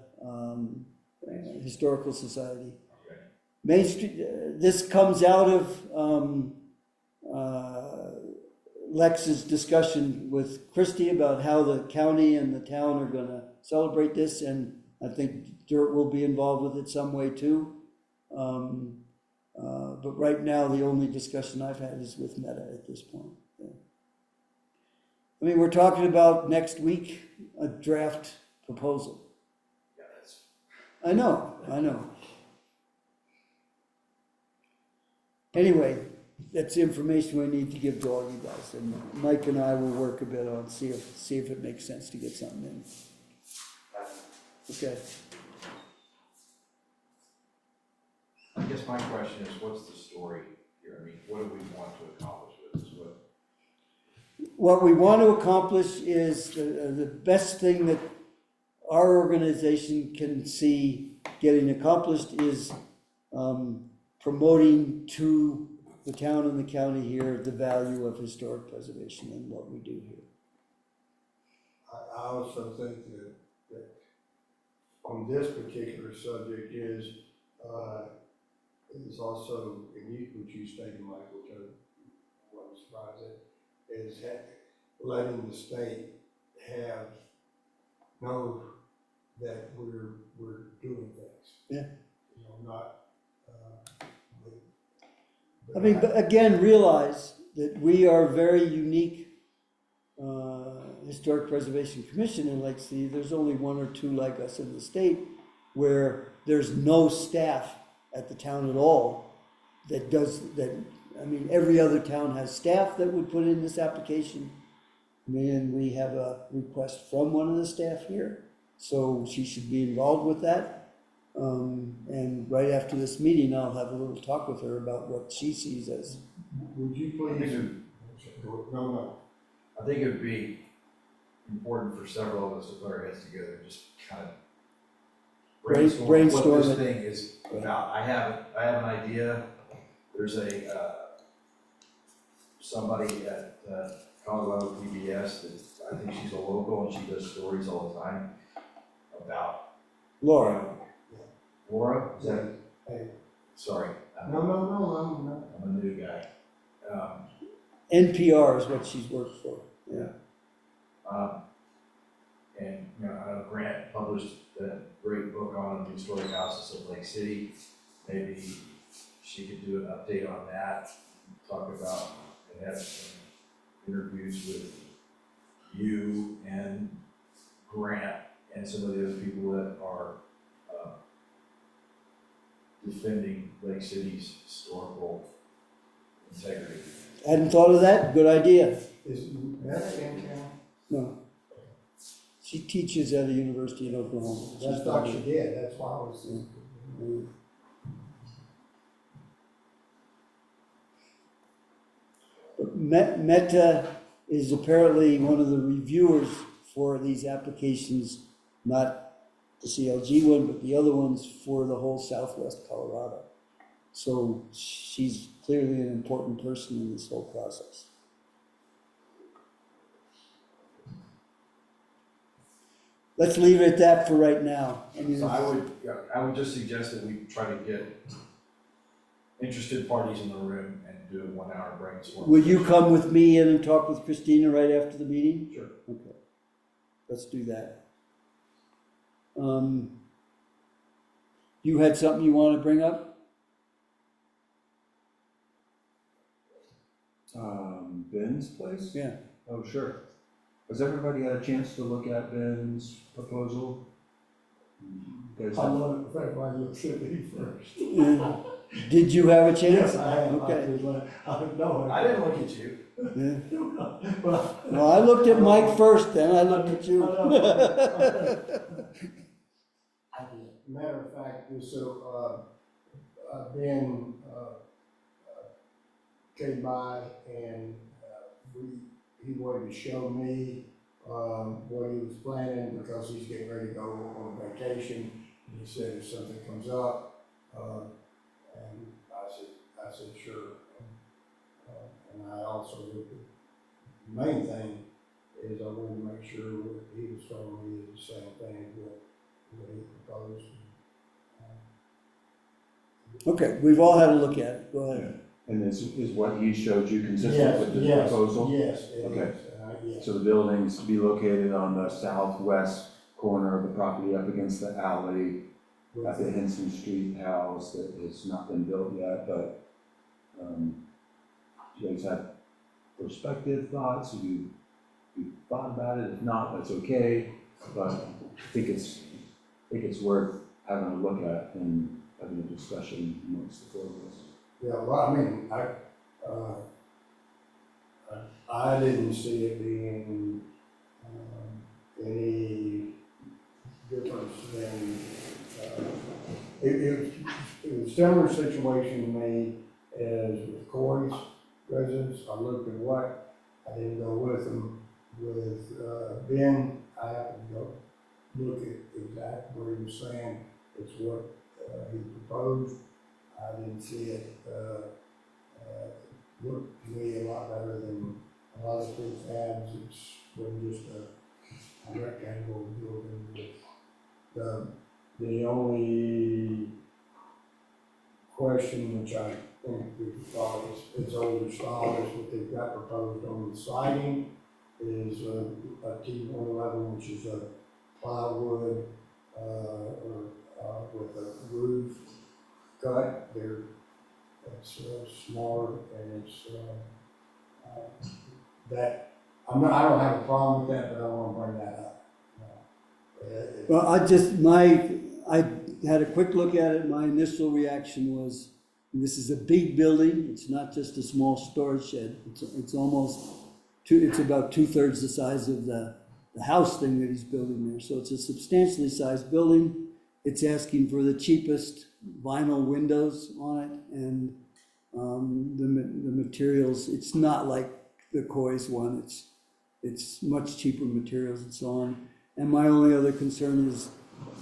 Historical Society. Okay. Main Street, this comes out of Lex's discussion with Christie about how the county and the town are gonna celebrate this, and I think Dirt will be involved with it some way too. But right now, the only discussion I've had is with Meta at this point. Yeah. I mean, we're talking about next week, a draft proposal. Yeah, that's. I know. Anyway, that's information we need to give to all you guys, and Mike and I will work a bit on, see if it makes sense to get something in. Okay. I guess my question is, what's the story here? I mean, what do we want to accomplish with this? What we want to accomplish is the best thing that our organization can see getting accomplished is promoting to the town and the county here the value of historic preservation and what we do here. I also think that on this particular subject is also, and which you stated, Mike, which I wasn't surprised at, is letting the state know that we're doing things. Yeah. You know, not. I mean, but again, realize that we are very unique Historic Preservation Commission in Lake City. There's only one or two like us in the state where there's no staff at the town at all that does that. I mean, every other town has staff that would put in this application. And we have a request from one of the staff here, so she should be involved with that. And right after this meeting, I'll have a little talk with her about what she sees as, Would you I think please? No. I think it would be important for several of us to put our heads together, and just kind of brainstorm what this it. thing is about. I have an idea. There's somebody at Colorado PBS that I think she's a local and she does stories all the time about. Laura. Laura, is that? Hey. Sorry. No. I'm a new guy. NPR is what she's worked for, yeah. And, you know, I know Grant published that great book on the historic houses of Lake City. Maybe she could do an update on that, talk about, and have some interviews with you and Grant and some of the other people that are defending Lake City's historical integrity. Hadn't thought of that, good idea. Is that in town? No. She teaches at a university in Oklahoma. That's She's what got she it. did, that's why I was. But Meta is apparently one of the reviewers for these applications, not the CLG one, but the other ones for the whole Southwest Colorado. So she's clearly an important person in this whole process. Let's leave it at that for right now. I mean, So I would just suggest that we try to get interested parties in the room and do a 1 hour brainstorm. will you come with me in and talk with Christina right after the meeting? Sure. Okay, let's do that. You had something you want to bring up? Ben's place? Yeah. Oh, sure. Has everybody had a chance to look at Ben's proposal? You guys I have- love it if everybody looks at me first. Did you have a chance? Yes, I have. Okay. I didn't look at you. Yeah. Well, Well, I looked at Mike first, then I looked at you. Matter of fact, Ben, came by and, he wanted to show me, what he was planning because he's getting ready to go on vacation. And he said if something comes up, and I said, sure. And I also looked at, the main thing is I wanted to make sure what he was telling me is the same thing as what he proposed. Okay, we've all had a look at it, go ahead. And is what he showed you consistent with the proposal? Yes, it Okay. is, yes. So the building's to be located on the southwest corner of the property up against the alley at the Henson Street house that has not been built yet, but, you guys had perspective thoughts, you thought about it, if not, that's okay, but I think it's worth having a look at and having a discussion amongst the four of us. Yeah, well, I mean, I didn't see it being, any difference than, it was a similar situation to me as with Corey's residence. I looked at what, I didn't go with them. With, Ben, I happened to go look at exactly what he was saying, it's what, he proposed. I didn't see it, look to me a lot better than a lot of prefabbs. It's when just a rectangle building with, the only question, which I think we could follow, is older style, is what they've got proposed on the siding, is a T111, which is a plywood, with a roof cut. It's smaller, and it's, that, I don't have a problem with that, but I want to bring that up. Well, I had a quick look at it, my initial reaction was, this is a big building, it's not just a small storage shed, it's about 2/3 the size of the house thing that he's building there, so it's a substantially sized building. it's asking for the cheapest vinyl windows on it, and the materials, it's not like the Coy's one, it's much cheaper materials and so on. And my only other concern is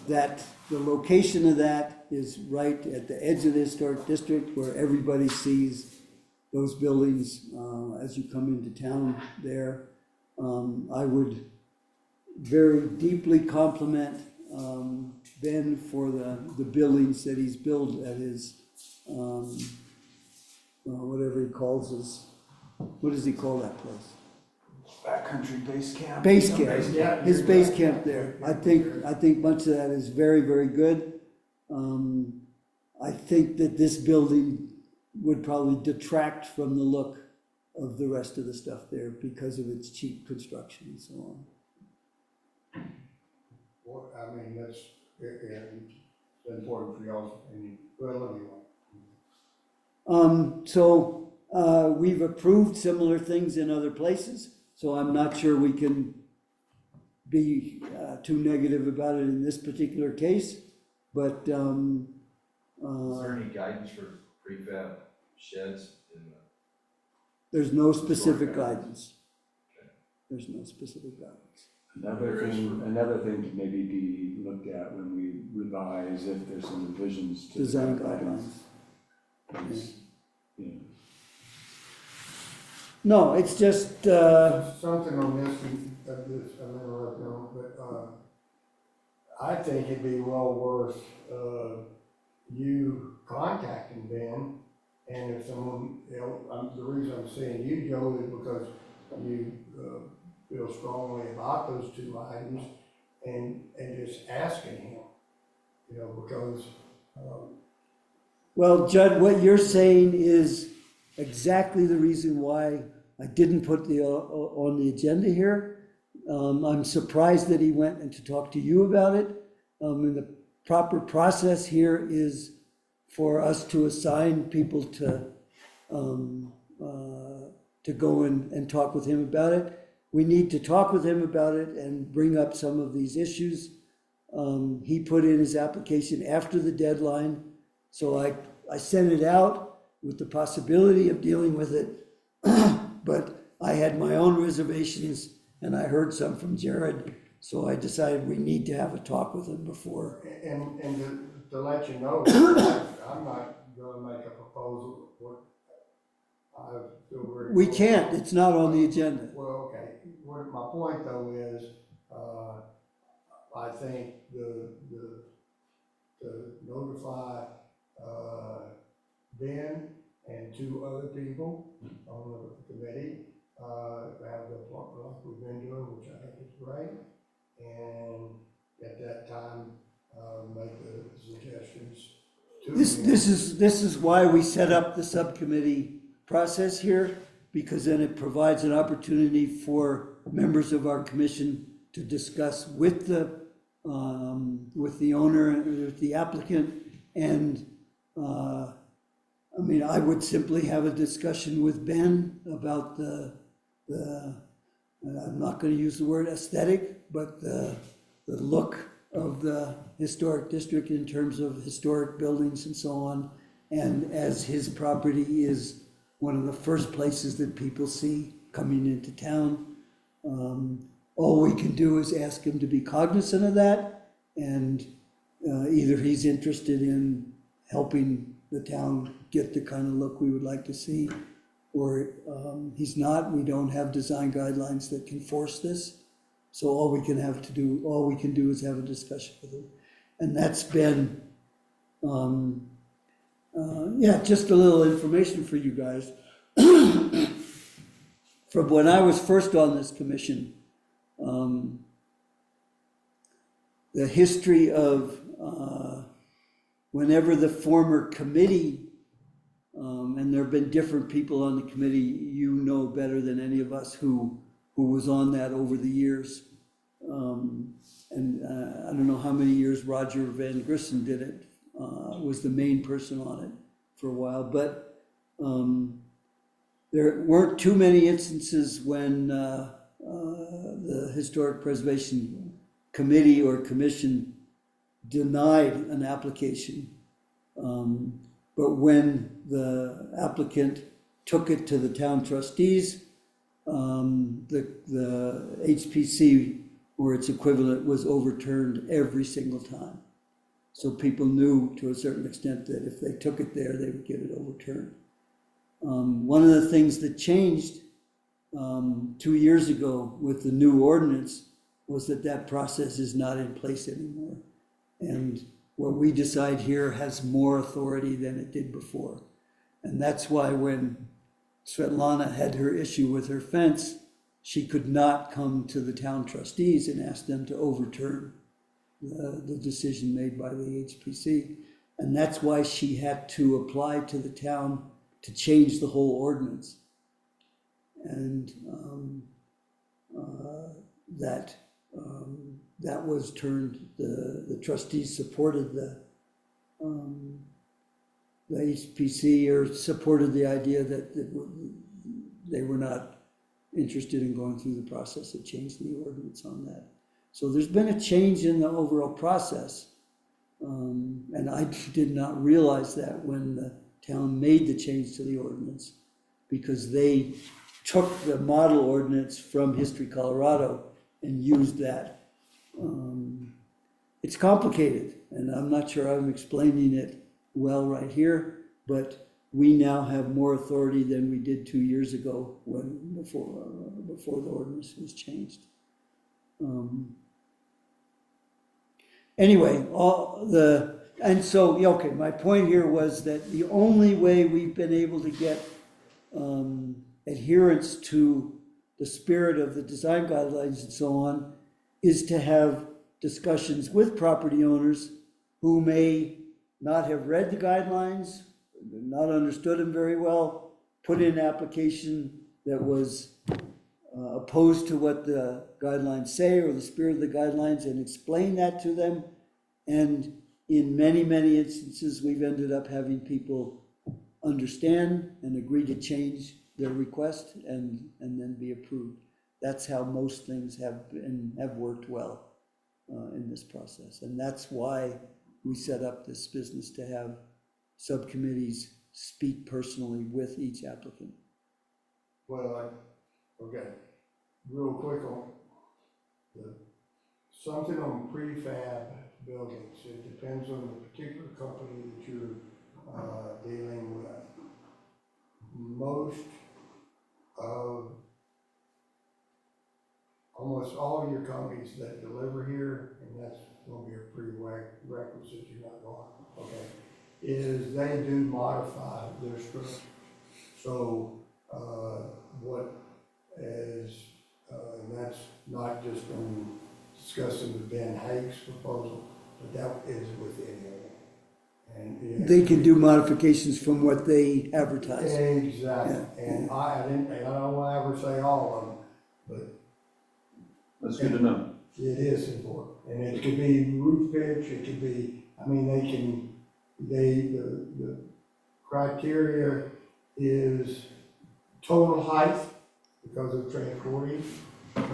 that the location of that is right at the edge of the historic district where everybody sees those buildings as you come into town there. I would very deeply compliment Ben for the buildings that he's built at his, whatever he calls his, what does he call that place? Backcountry base camp. Base camp, camp. his base camp there. I think much of that is very, very good. I think that this building would probably detract from the look of the rest of the stuff there because of its cheap construction and so on. Well, I mean, that's, it's important for y'all, and well, anyway. So we've approved similar things in other places, so I'm not sure we can be too negative about it in this particular case, but Is there any guidance for prefab sheds in the? there's no specific guidance. There's no specific guidance. Another thing to maybe be looked at when we revise, if there's some revisions to Design the guidelines. is, you know, No, it's just, Something on this, I'm interrupting on, but, I think it'd be well worth, you contacting Ben, and if someone else, the reason I'm saying you, Joe, is because you, feel strongly about those two items, and just asking him, you know, because, well, Judd, what you're saying is exactly the reason why I didn't put the on the agenda here. I'm surprised that he went and to talk to you about it. And the proper process here is for us to assign people to go in and talk with him about it. We need to talk with him about it and bring up some of these issues. He put in his application after the deadline, so I sent it out with the possibility of dealing with it. But I had my own reservations, and I heard some from Jared, so I decided we need to have a talk with him before. and to let you know, I'm not gonna make a proposal, what I feel very. We can't, it's not on the agenda. Well, okay, what my point though is, I think to notify, Ben and two other people on the committee, have the, like we've been doing, which I think is great, and at that time, make the suggestions to Ben. This is why we set up the subcommittee process here, because then it provides an opportunity for members of our commission to discuss with the owner, with the applicant, and I mean, I would simply have a discussion with Ben about the I'm not going to use the word aesthetic, but the look of the historic district in terms of historic buildings and so on. And as his property is one of the first places that people see coming into town, all we can do is ask him to be cognizant of that, and either he's interested in helping the town get the kind of look we would like to see, or he's not. We don't have design guidelines that can force this. So all we can do is have a discussion with him. And that's been, just a little information for you guys. From when I was first on this commission, the history of whenever the former committee, and there have been different people on the committee, you know better than any of us who was on that over the years. I don't know how many years Roger Van Grissen did it, was the main person on it for a while, but there weren't too many instances when the Historic Preservation Committee or Commission denied an application. But when the applicant took it to the town trustees, the HPC or its equivalent was overturned every single time. So people knew to a certain extent that if they took it there, they would get it overturned. One of the things that changed 2 years ago with the new ordinance was that process is not in place anymore. And what we decide here has more authority than it did before. And that's why when Svetlana had her issue with her fence, she could not come to the town trustees and ask them to overturn the decision made by the HPC. And that's why she had to apply to the town to change the whole ordinance. And that was turned, the trustees supported the HPC, or supported the idea that they were not interested in going through the process of changing the ordinance on that. So there's been a change in the overall process. And I did not realize that when the town made the change to the ordinance, because they took the model ordinance from History Colorado and used that. It's complicated, and I'm not sure I'm explaining it well right here, but we now have more authority than we did 2 years ago before the ordinance was changed. Anyway, my point here was that the only way we've been able to get adherence to the spirit of the design guidelines and so on is to have discussions with property owners who may not have read the guidelines, not understood them very well, put in an application that was opposed to what the guidelines say or the spirit of the guidelines, and explain that to them. And in many, many instances, we've ended up having people understand and agree to change their request and then be approved. That's how most things have worked well in this process. And that's why we set up this business, to have subcommittees speak personally with each applicant. Well, okay, real quick on something on prefab buildings. It depends on the particular company that you're dealing with. Most of, almost all your companies that deliver here, and that's going to be a prerequisite, you're not going, okay, is they do modify their structure. So and that's not just on discussing the Ben Hake's proposal, but that is within it. And They can do modifications from what they advertise. exactly. Yeah. And I don't want to ever say all of them, but That's good to know. it is important. And it could be roof pitch, it could be, the criteria is total height because of transporting,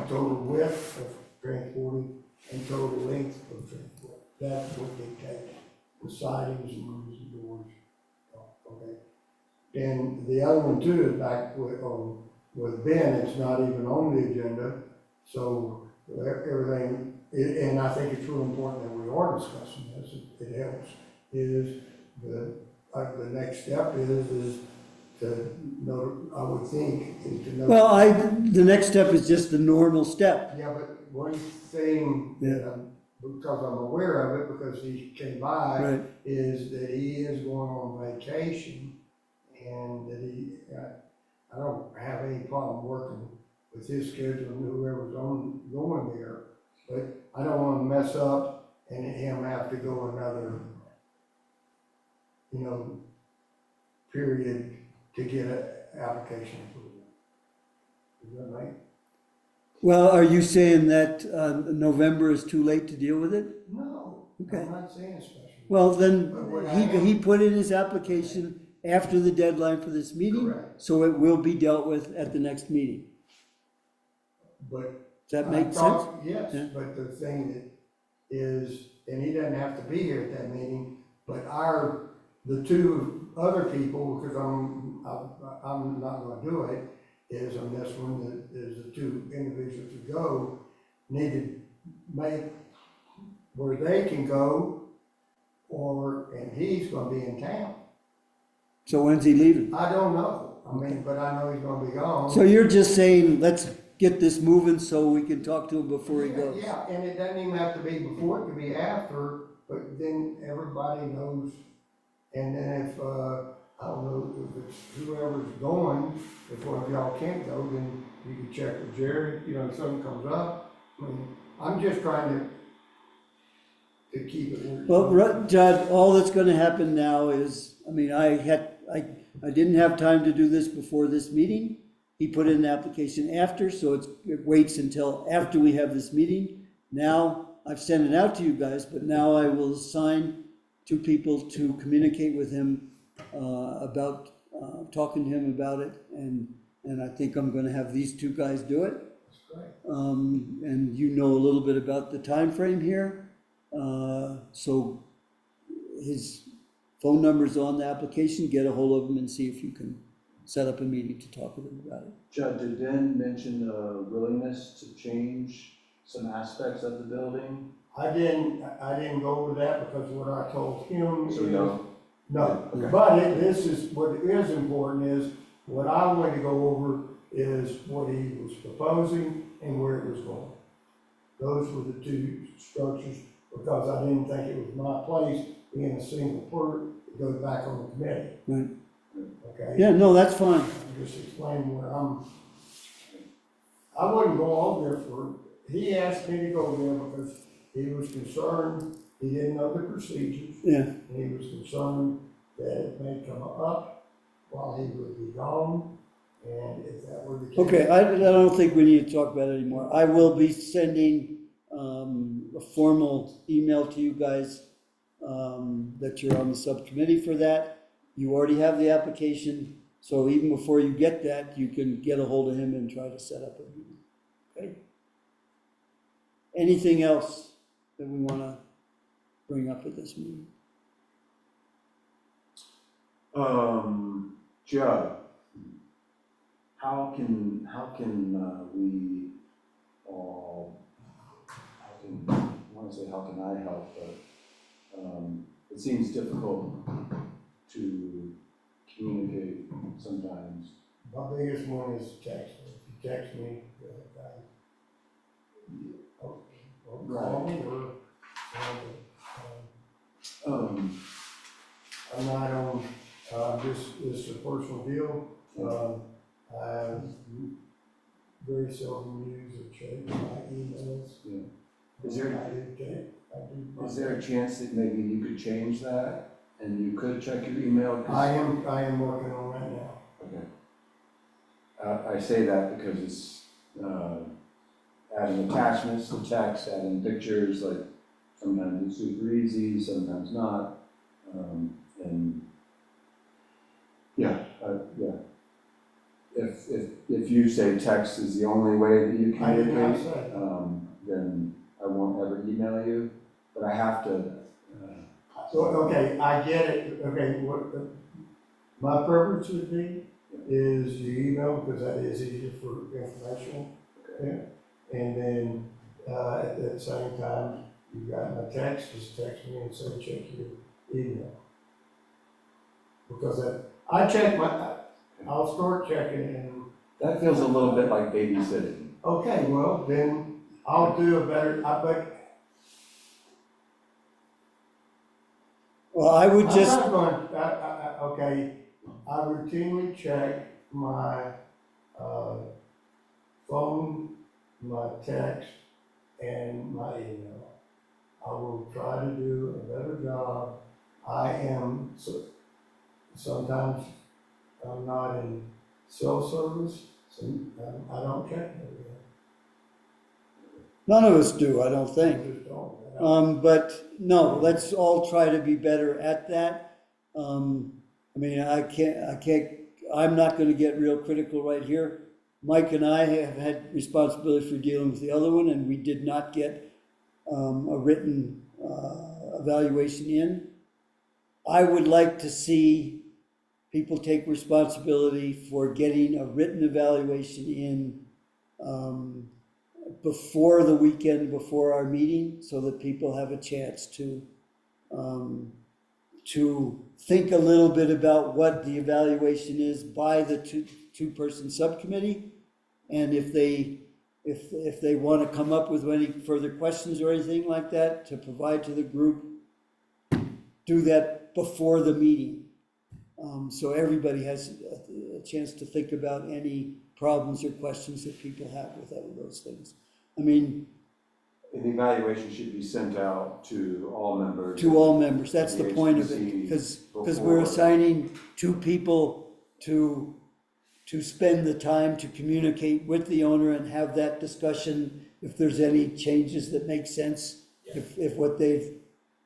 total width of transporting, and total length of transporting. That's what dictates the sidings and roofs and doors. Okay. And the other one too is back with Ben, it's not even on the agenda. So everything, and I think it's really important that we are discussing this, it helps, is the next step is to know, I would think, is to know. Well, the next step is just the normal step. Yeah, but one thing that because I'm aware of it, because he came by, Right. is that he is going on vacation, and that I don't have any problem working with his schedule and whoever's going there, but I don't want to mess up and him have to go another, period to get an application approval. Is that right? Well, are you saying that November is too late to deal with it? No, Okay. I'm not saying special. Well, But then what I he put in his application after the deadline for this meeting, Correct. so it will be dealt with at the next meeting. But Does that make sense? Yes, Yeah. but the thing that is, and he doesn't have to be here at that meeting, but the two other people, because I'm not gonna do it, is on this one, is the two individuals who go, need to make where they can go, and he's gonna be in town. So when's he leaving? I don't know, I mean, but I know he's gonna be gone. So you're just saying, let's get this moving so we can talk to him before he goes? Yeah, and it doesn't even have to be before, it could be after, but then everybody knows. And then if, I don't know, if it's whoever's going, if one of y'all can't go, then you can check with Jerry, you know, if something comes up. I mean, I'm just trying to keep it. Well, Judd, all that's gonna happen now is, I mean, I didn't have time to do this before this meeting. He put in an application after, so it waits until after we have this meeting. Now, I've sent it out to you guys, but now I will assign two people to communicate with him about talking to him about it, and I think I'm gonna have these two guys do it. That's great. And you know a little bit about the time frame here. So his phone number's on the application, get a hold of him and see if you can set up a meeting to talk with him about it. Judd, did Dan mention a willingness to change some aspects of the building? I didn't go over that because what I told him So is. no? No, Okay. but this is, what is important is, what I want to go over is what he was proposing and where it was going. Those were the two structures, because I didn't think it was my place, being a single part, it goes back on the committee. Right. Okay? Yeah, no, that's fine. I'm just explaining where I wouldn't go over there he asked me to go there because he was concerned, he didn't know the procedures. Yeah. And he was concerned that it may come up while he would be gone, and if that were the case. Okay, I don't think we need to talk about it anymore. I will be sending a formal email to you guys that you're on the subcommittee for that. You already have the application, so even before you get that, you can get a hold of him and try to set up a meeting. Okay? Anything else that we want to bring up at this meeting? Judd, how can we all, I want to say how can I help, but it seems difficult to communicate sometimes. My biggest one is text. If you text me, call me or, I'm not on, it's a personal deal. I very seldom use or check my emails. Yeah. Is there, I do check. is there a chance that maybe you could change that and you could check your email? I am working on that now. Okay. I say that because it's, adding attachments to text, adding pictures, like sometimes it's super easy, sometimes not. And yeah. If you say text is the only way that you I did not communicate, say. then I won't ever email you, but I have to, So, okay, I get it. Okay, what, my preference would be is the email, because that is easier for information. Yeah. And then, at that same time, you got my text, just text me and say, check your email. Because I check I'll start checking and, that feels a little bit like babysitting. okay, well, then I'll do a better, Well, I would just, I'm not going, okay, I routinely check my, phone, my text, and my email. I will try to do a better job. Sometimes I'm not in cell service, so I don't check it. none of us do, I don't I think. just don't. But no, let's all try to be better at that. I mean, I'm not gonna get real critical right here. Mike and I have had responsibility for dealing with the other one, and we did not get a written evaluation in. I would like to see people take responsibility for getting a written evaluation in before the weekend, before our meeting, so that people have a chance to think a little bit about what the evaluation is by the two-person subcommittee. And if they want to come up with any further questions or anything like that to provide to the group, do that before the meeting. So everybody has a chance to think about any problems or questions that people have with those things. I mean, The evaluation should be sent out to all members. to all members, that's the point of it, because we're assigning two people to spend the time to communicate with the owner and have that discussion if there's any changes that make sense. If what they've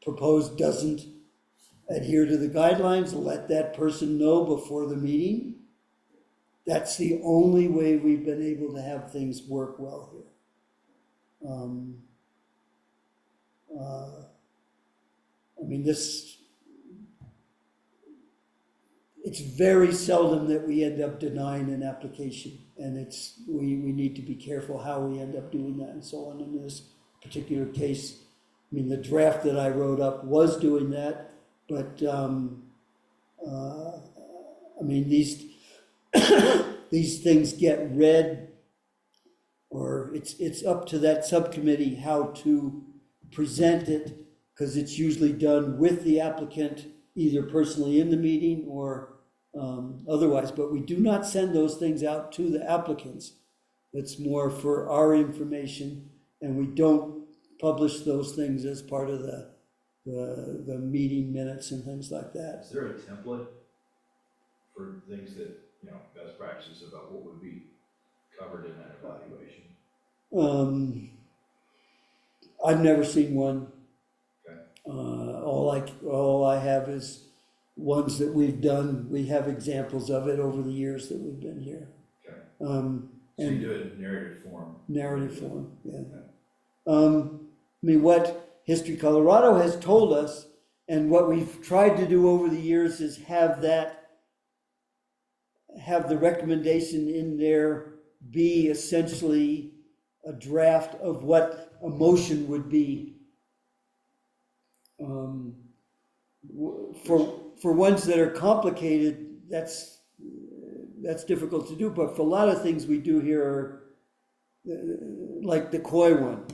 proposed doesn't adhere to the guidelines, let that person know before the meeting. That's the only way we've been able to have things work well here. I mean, it's very seldom that we end up denying an application, and we need to be careful how we end up doing that and so on. In this particular case, I mean, the draft that I wrote up was doing that, but I mean, these these things get read, or it's up to that subcommittee how to present it, because it's usually done with the applicant, either personally in the meeting or otherwise, but we do not send those things out to the applicants. It's more for our information, and we don't publish those things as part of the meeting minutes and things like that. Is there a template for things that, best practices about what would be covered in that evaluation? I've never seen one. Okay. All I have is ones that we've done. We have examples of it over the years that we've been here. Okay. So you do it in narrative form? Narrative form, yeah. Okay. I mean, what History Colorado has told us, and what we've tried to do over the years, is have the recommendation in there be essentially a draft of what a motion would be. For ones that are complicated, that's difficult to do, but for a lot of things we do here are, like the Coy one,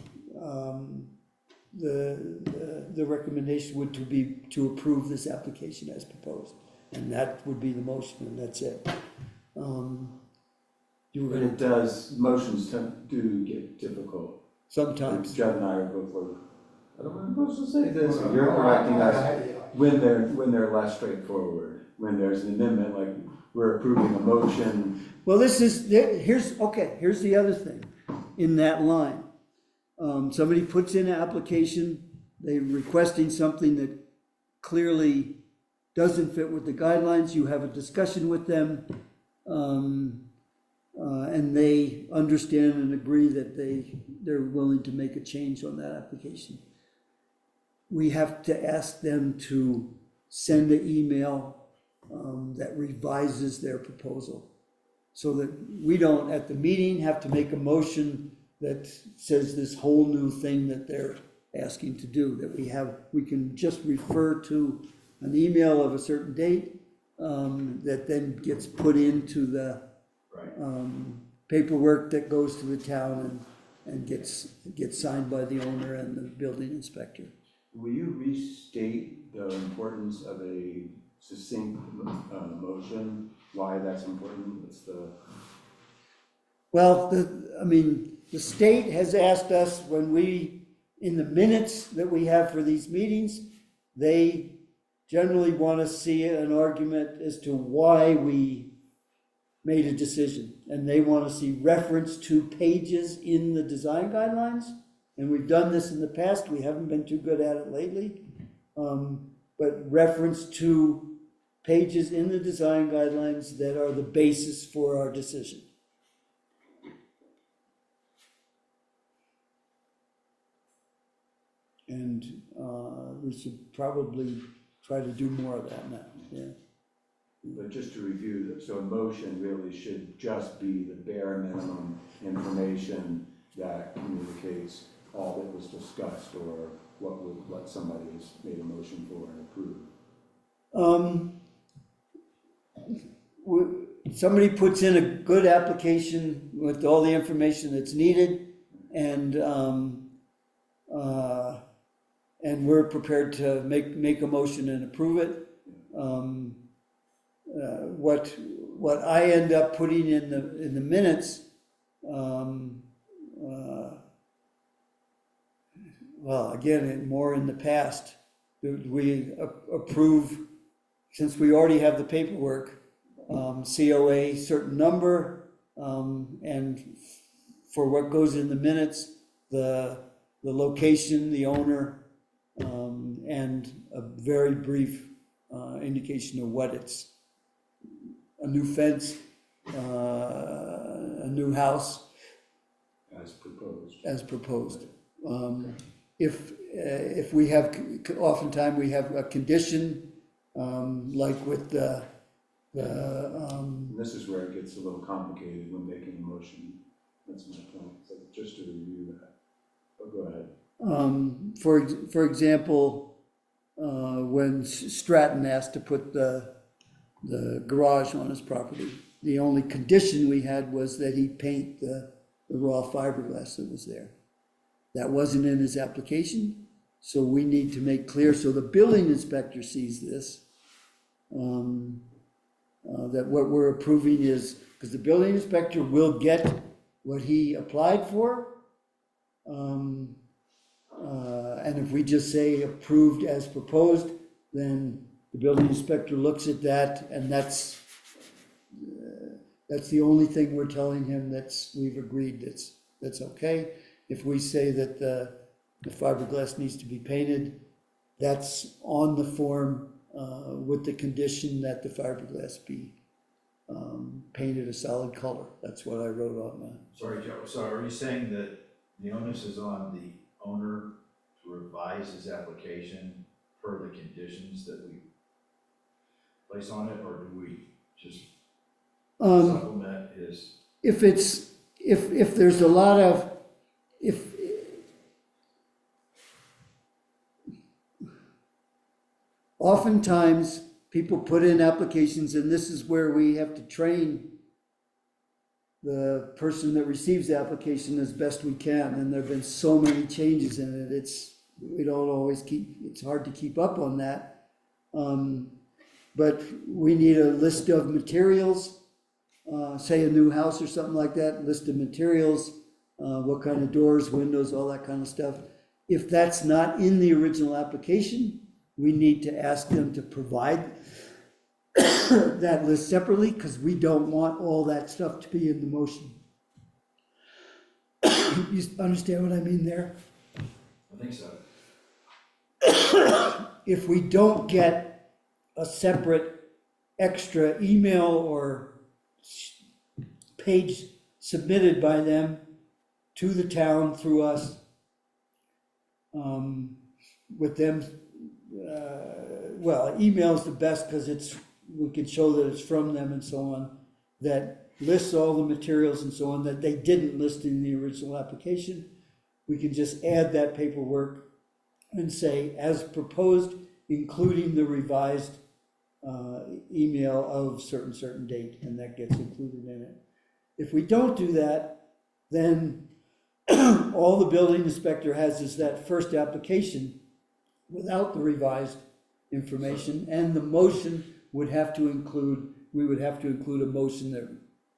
the recommendation would be to approve this application as proposed, and that would be the motion, and that's it. But it does, motions do get difficult. Sometimes. Judd and I are both like, I don't know what I'm supposed to say this, and you're correcting us when they're less straightforward. When there's an amendment, like we're approving a motion. Well, here's the other thing in that line. Somebody puts in an application, they're requesting something that clearly doesn't fit with the guidelines. You have a discussion with them, and they understand and agree that they're willing to make a change on that application. We have to ask them to send an email that revises their proposal, so that we don't at the meeting have to make a motion that says this whole new thing that they're asking to do. That we can just refer to an email of a certain date that then gets put into the paperwork that goes to the town and gets signed by the owner and the building inspector. Will you restate the importance of a succinct motion? Why that's important? Well, the state has asked us, in the minutes that we have for these meetings, they generally want to see an argument as to why we made a decision. And they want to see reference to pages in the design guidelines. And we've done this in the past. We haven't been too good at it lately. But reference to pages in the design guidelines that are the basis for our decision. And, we should probably try to do more of that now, yeah. But just to review, so a motion really should just be the bare minimum information that communicates all that was discussed or what somebody has made a motion for and approved. Somebody puts in a good application with all the information that's needed, and we're prepared to make a motion and approve it. What I end up putting in the minutes, well, again, more in the past, we approve, since we already have the paperwork, COA certain number, and for what goes in the minutes, the location, the owner, and a very brief indication of what it's, a new fence, a new house. As proposed. If we have, oftentimes we have a condition, like with This is where it gets a little complicated when making a motion. That's my point, so just to review that. But go ahead. for example, when Stratton asked to put the garage on his property, the only condition we had was that he paint the raw fiberglass that was there. That wasn't in his application, so we need to make clear, so the building inspector sees this, that what we're approving is, because the building inspector will get what he applied for, and if we just say approved as proposed, then the building inspector looks at that, and that's the only thing we're telling him we've agreed that's okay. If we say that the fiberglass needs to be painted, that's on the form, with the condition that the fiberglass be painted a solid color. That's what I wrote on that. Sorry, Joe, so are you saying that the onus is on the owner to revise his application per the conditions that we place on it, or do we just supplement his? If there's a lot of, oftentimes people put in applications, and this is where we have to train the person that receives the application as best we can, and there've been so many changes in it, it's hard to keep up on that. But we need a list of materials, say a new house or something like that, list of materials, what kind of doors, windows, all that kind of stuff. If that's not in the original application, we need to ask them to provide that list separately, because we don't want all that stuff to be in the motion. You understand what I mean there? I think so. If we don't get a separate extra email or page submitted by them to the town through us, with them, well, email is the best because we can show that it's from them and so on, that lists all the materials and so on that they didn't list in the original application. We can just add that paperwork and say, as proposed, including the revised email of certain date, and that gets included in it. If we don't do that, then all the building inspector has is that first application without the revised information, and the motion would have to include, we would have to include a motion that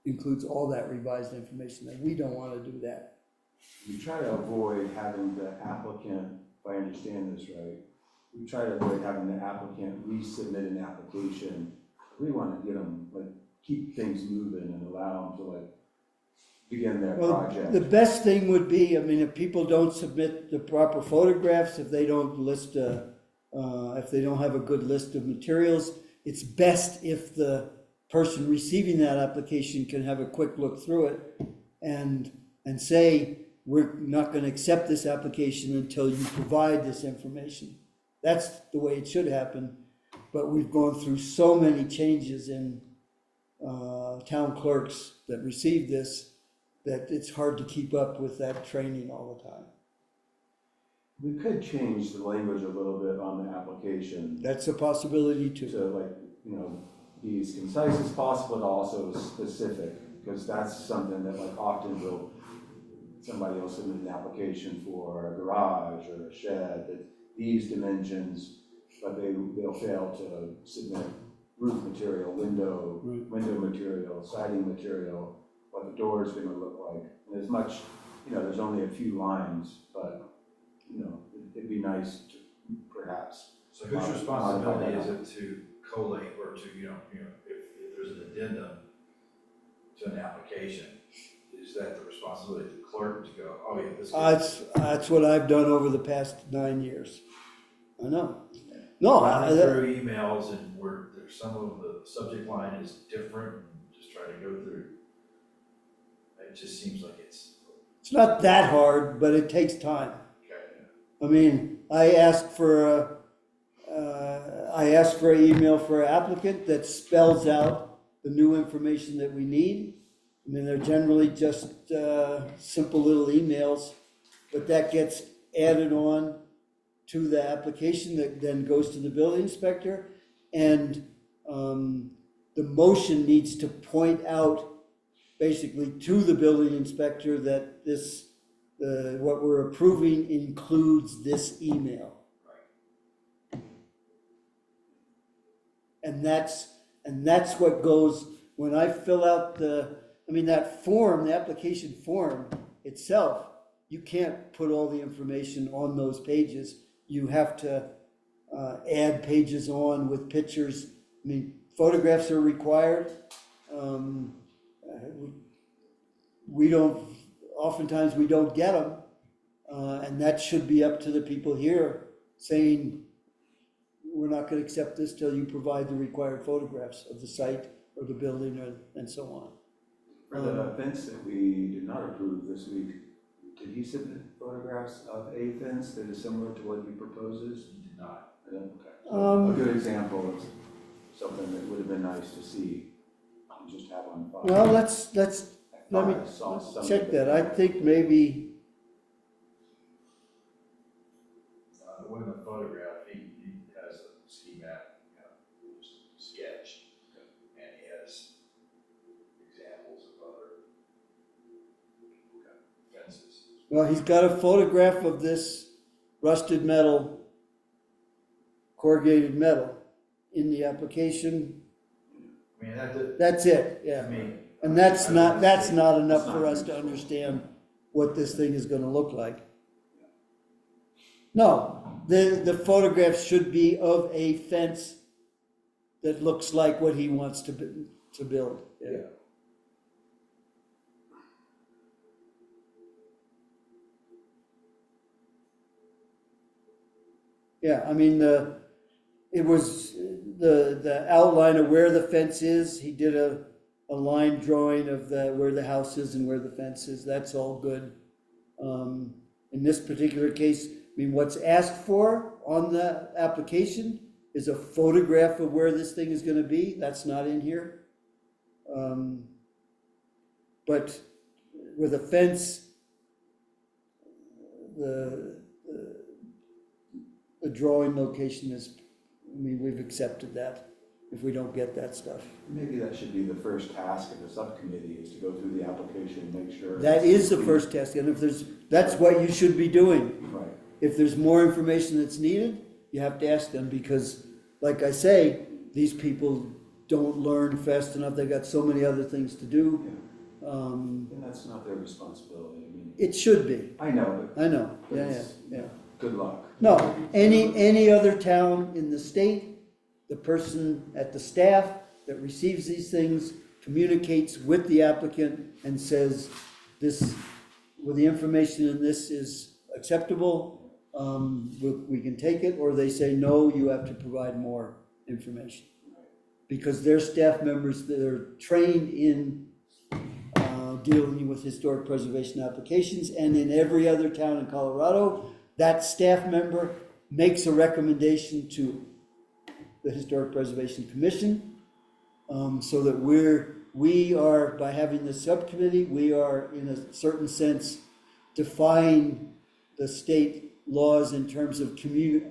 includes all that revised information, and we don't want to do that. We try to avoid having the applicant, if I understand this right, we try to avoid having the applicant resubmit an application. We want to get them, keep things moving and allow them to begin their project. The best thing would be, if people don't submit the proper photographs, if they don't list, if they don't have a good list of materials, it's best if the person receiving that application can have a quick look through it and say, we're not gonna accept this application until you provide this information. That's the way it should happen, but we've gone through so many changes in town clerks that receive this, that it's hard to keep up with that training all the time. We could change the language a little bit on the application That's a possibility to too. like, be as concise as possible, but also specific, because that's something that like often somebody will submit an application for a garage or a shed, that these dimensions, but they'll fail to submit roof material, window material, siding material, what the door is gonna look like. And as much, there's only a few lines, but, it'd be nice to perhaps. So whose responsibility is it to collate or to, if there's an addendum to an application, is that the responsibility of the clerk to go, oh yeah, this. That's what I've done over the past 9 years. I know. No, Running through emails and where there's some of the subject line is different, and just try to go through. It just seems like it's not that hard, but it takes time. okay. I mean, I asked for an email for an applicant that spells out the new information that we need. I mean, they're generally just simple little emails, but that gets added on to the application that then goes to the building inspector. And the motion needs to point out basically to the building inspector that what we're approving includes this email. And that's what goes, when I fill out that form, the application form itself, you can't put all the information on those pages. You have to add pages on with pictures. I mean, photographs are required. Oftentimes we don't get them. And that should be up to the people here saying, we're not gonna accept this till you provide the required photographs of the site or the building and so on. For the fence that we did not approve this week, did he submit photographs of a fence that is similar to what he proposes? He did not. Okay. So a good example of something that would have been nice to see, and just have on file. Well, let's check that. I think maybe, One of the photograph, he has a schematic, just sketch, and he has examples of other fences. well, he's got a photograph of this rusted metal, corrugated metal in the application. I mean, That's it, yeah. I mean, And that's not enough for us to understand what this thing is gonna look like. No, the photograph should be of a fence that looks like what he wants to build, yeah. Yeah, I mean, it was the outline of where the fence is. He did a line drawing of where the house is and where the fence is. That's all good. In this particular case, I mean, what's asked for on the application is a photograph of where this thing is gonna be. That's not in here. But with a fence, the drawing location is, I mean, we've accepted that if we don't get that stuff. Maybe that should be the first task of the subcommittee, is to go through the application and make sure. That is the first task, and that's what you should be doing. Right. If there's more information that's needed, you have to ask them, because, like I say, these people don't learn fast enough. They got so many other things to do. Yeah. And that's not their responsibility. I mean, It should be. I know, but. I know. but Yeah, it's- yeah. Good luck. No, any other town in the state, the person at the staff that receives these things communicates with the applicant and says, this, well, the information in this is acceptable, we can take it, or they say, no, you have to provide more information. Because their staff members that are trained in dealing with historic preservation applications, and in every other town in Colorado, that staff member makes a recommendation to the Historic Preservation Commission, so that we are, by having this subcommittee, we are in a certain sense defying the state laws in terms of the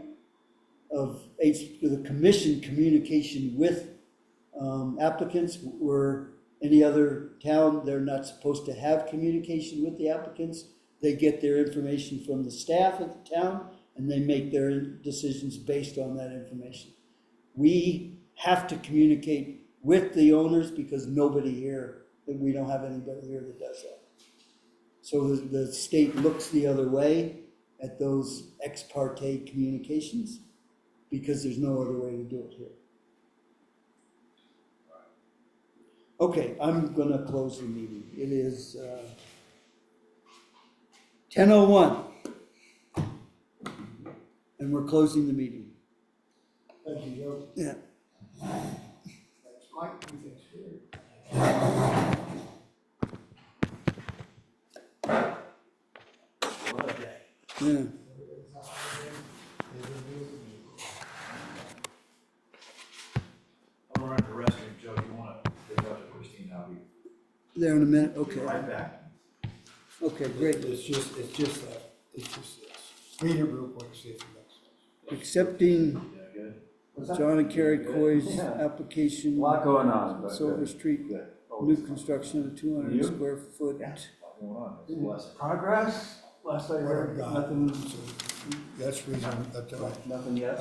commission communication with applicants. Where any other town, they're not supposed to have communication with the applicants. They get their information from the staff at the town, and they make their decisions based on that information. We have to communicate with the owners because we don't have anybody here that does that. So the state looks the other way at those ex parte communications because there's no other way to do it here. Okay, I'm gonna close the meeting. It is 10:01. And we're closing the meeting. Thank you, Joe. Yeah. Thanks, Mike. Thanks, Gary. What a day. Yeah. I'm gonna run to the restroom, Joe, you wanna pick up to Christine, I'll be There in a minute, okay. right back. Okay, great. It's just this. Read it real quick, see if it makes sense. Accepting Yeah, good. John and Carrie Coy's Yeah. application, A lot going on, but. Silver Street, Good. new construction of 200 You? square foot. Yeah, a lot going on, it's a blessing. Progress, last I heard, What I've got. nothing, So that's the reason nothing yet?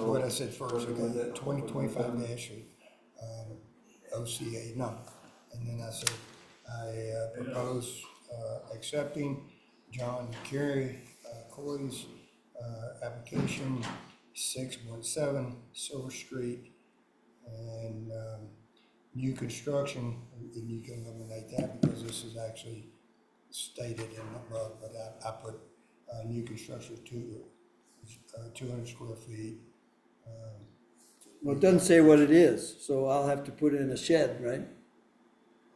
what I said first, Working with okay, it. 2025-8, OCA, no. And then I said, I propose accepting John Kerry Coy's application, 617 Silver Street, and new construction, and you can eliminate that because this is actually stated in the above, but I put new construction to 200 square feet. Well, it doesn't say what it is, so I'll have to put in a shed, right?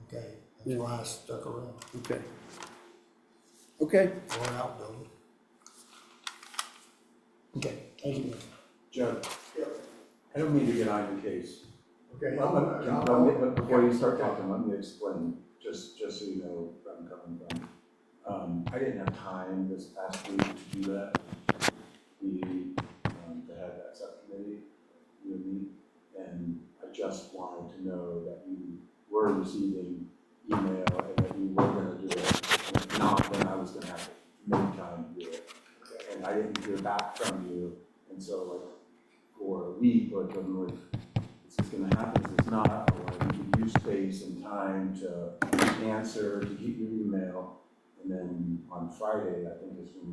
Okay, that's why I stuck around, Okay. Okay, or an outbuilding. Okay, thank you. Joe, I don't mean to get on your case. Okay, But before you start talking, let me explain, just so you know where I'm coming from. I didn't have time this past week to do that. To have that subcommittee, you and me, and I just wanted to know that you were receiving email and that you were gonna do it. And if not, then I was gonna have to make time to do it. And I didn't hear back from you, and so like for a week, like I'm like, is this gonna happen, is this not? Or like, you could use space and time to answer, to keep your email. And then on Friday, I think is when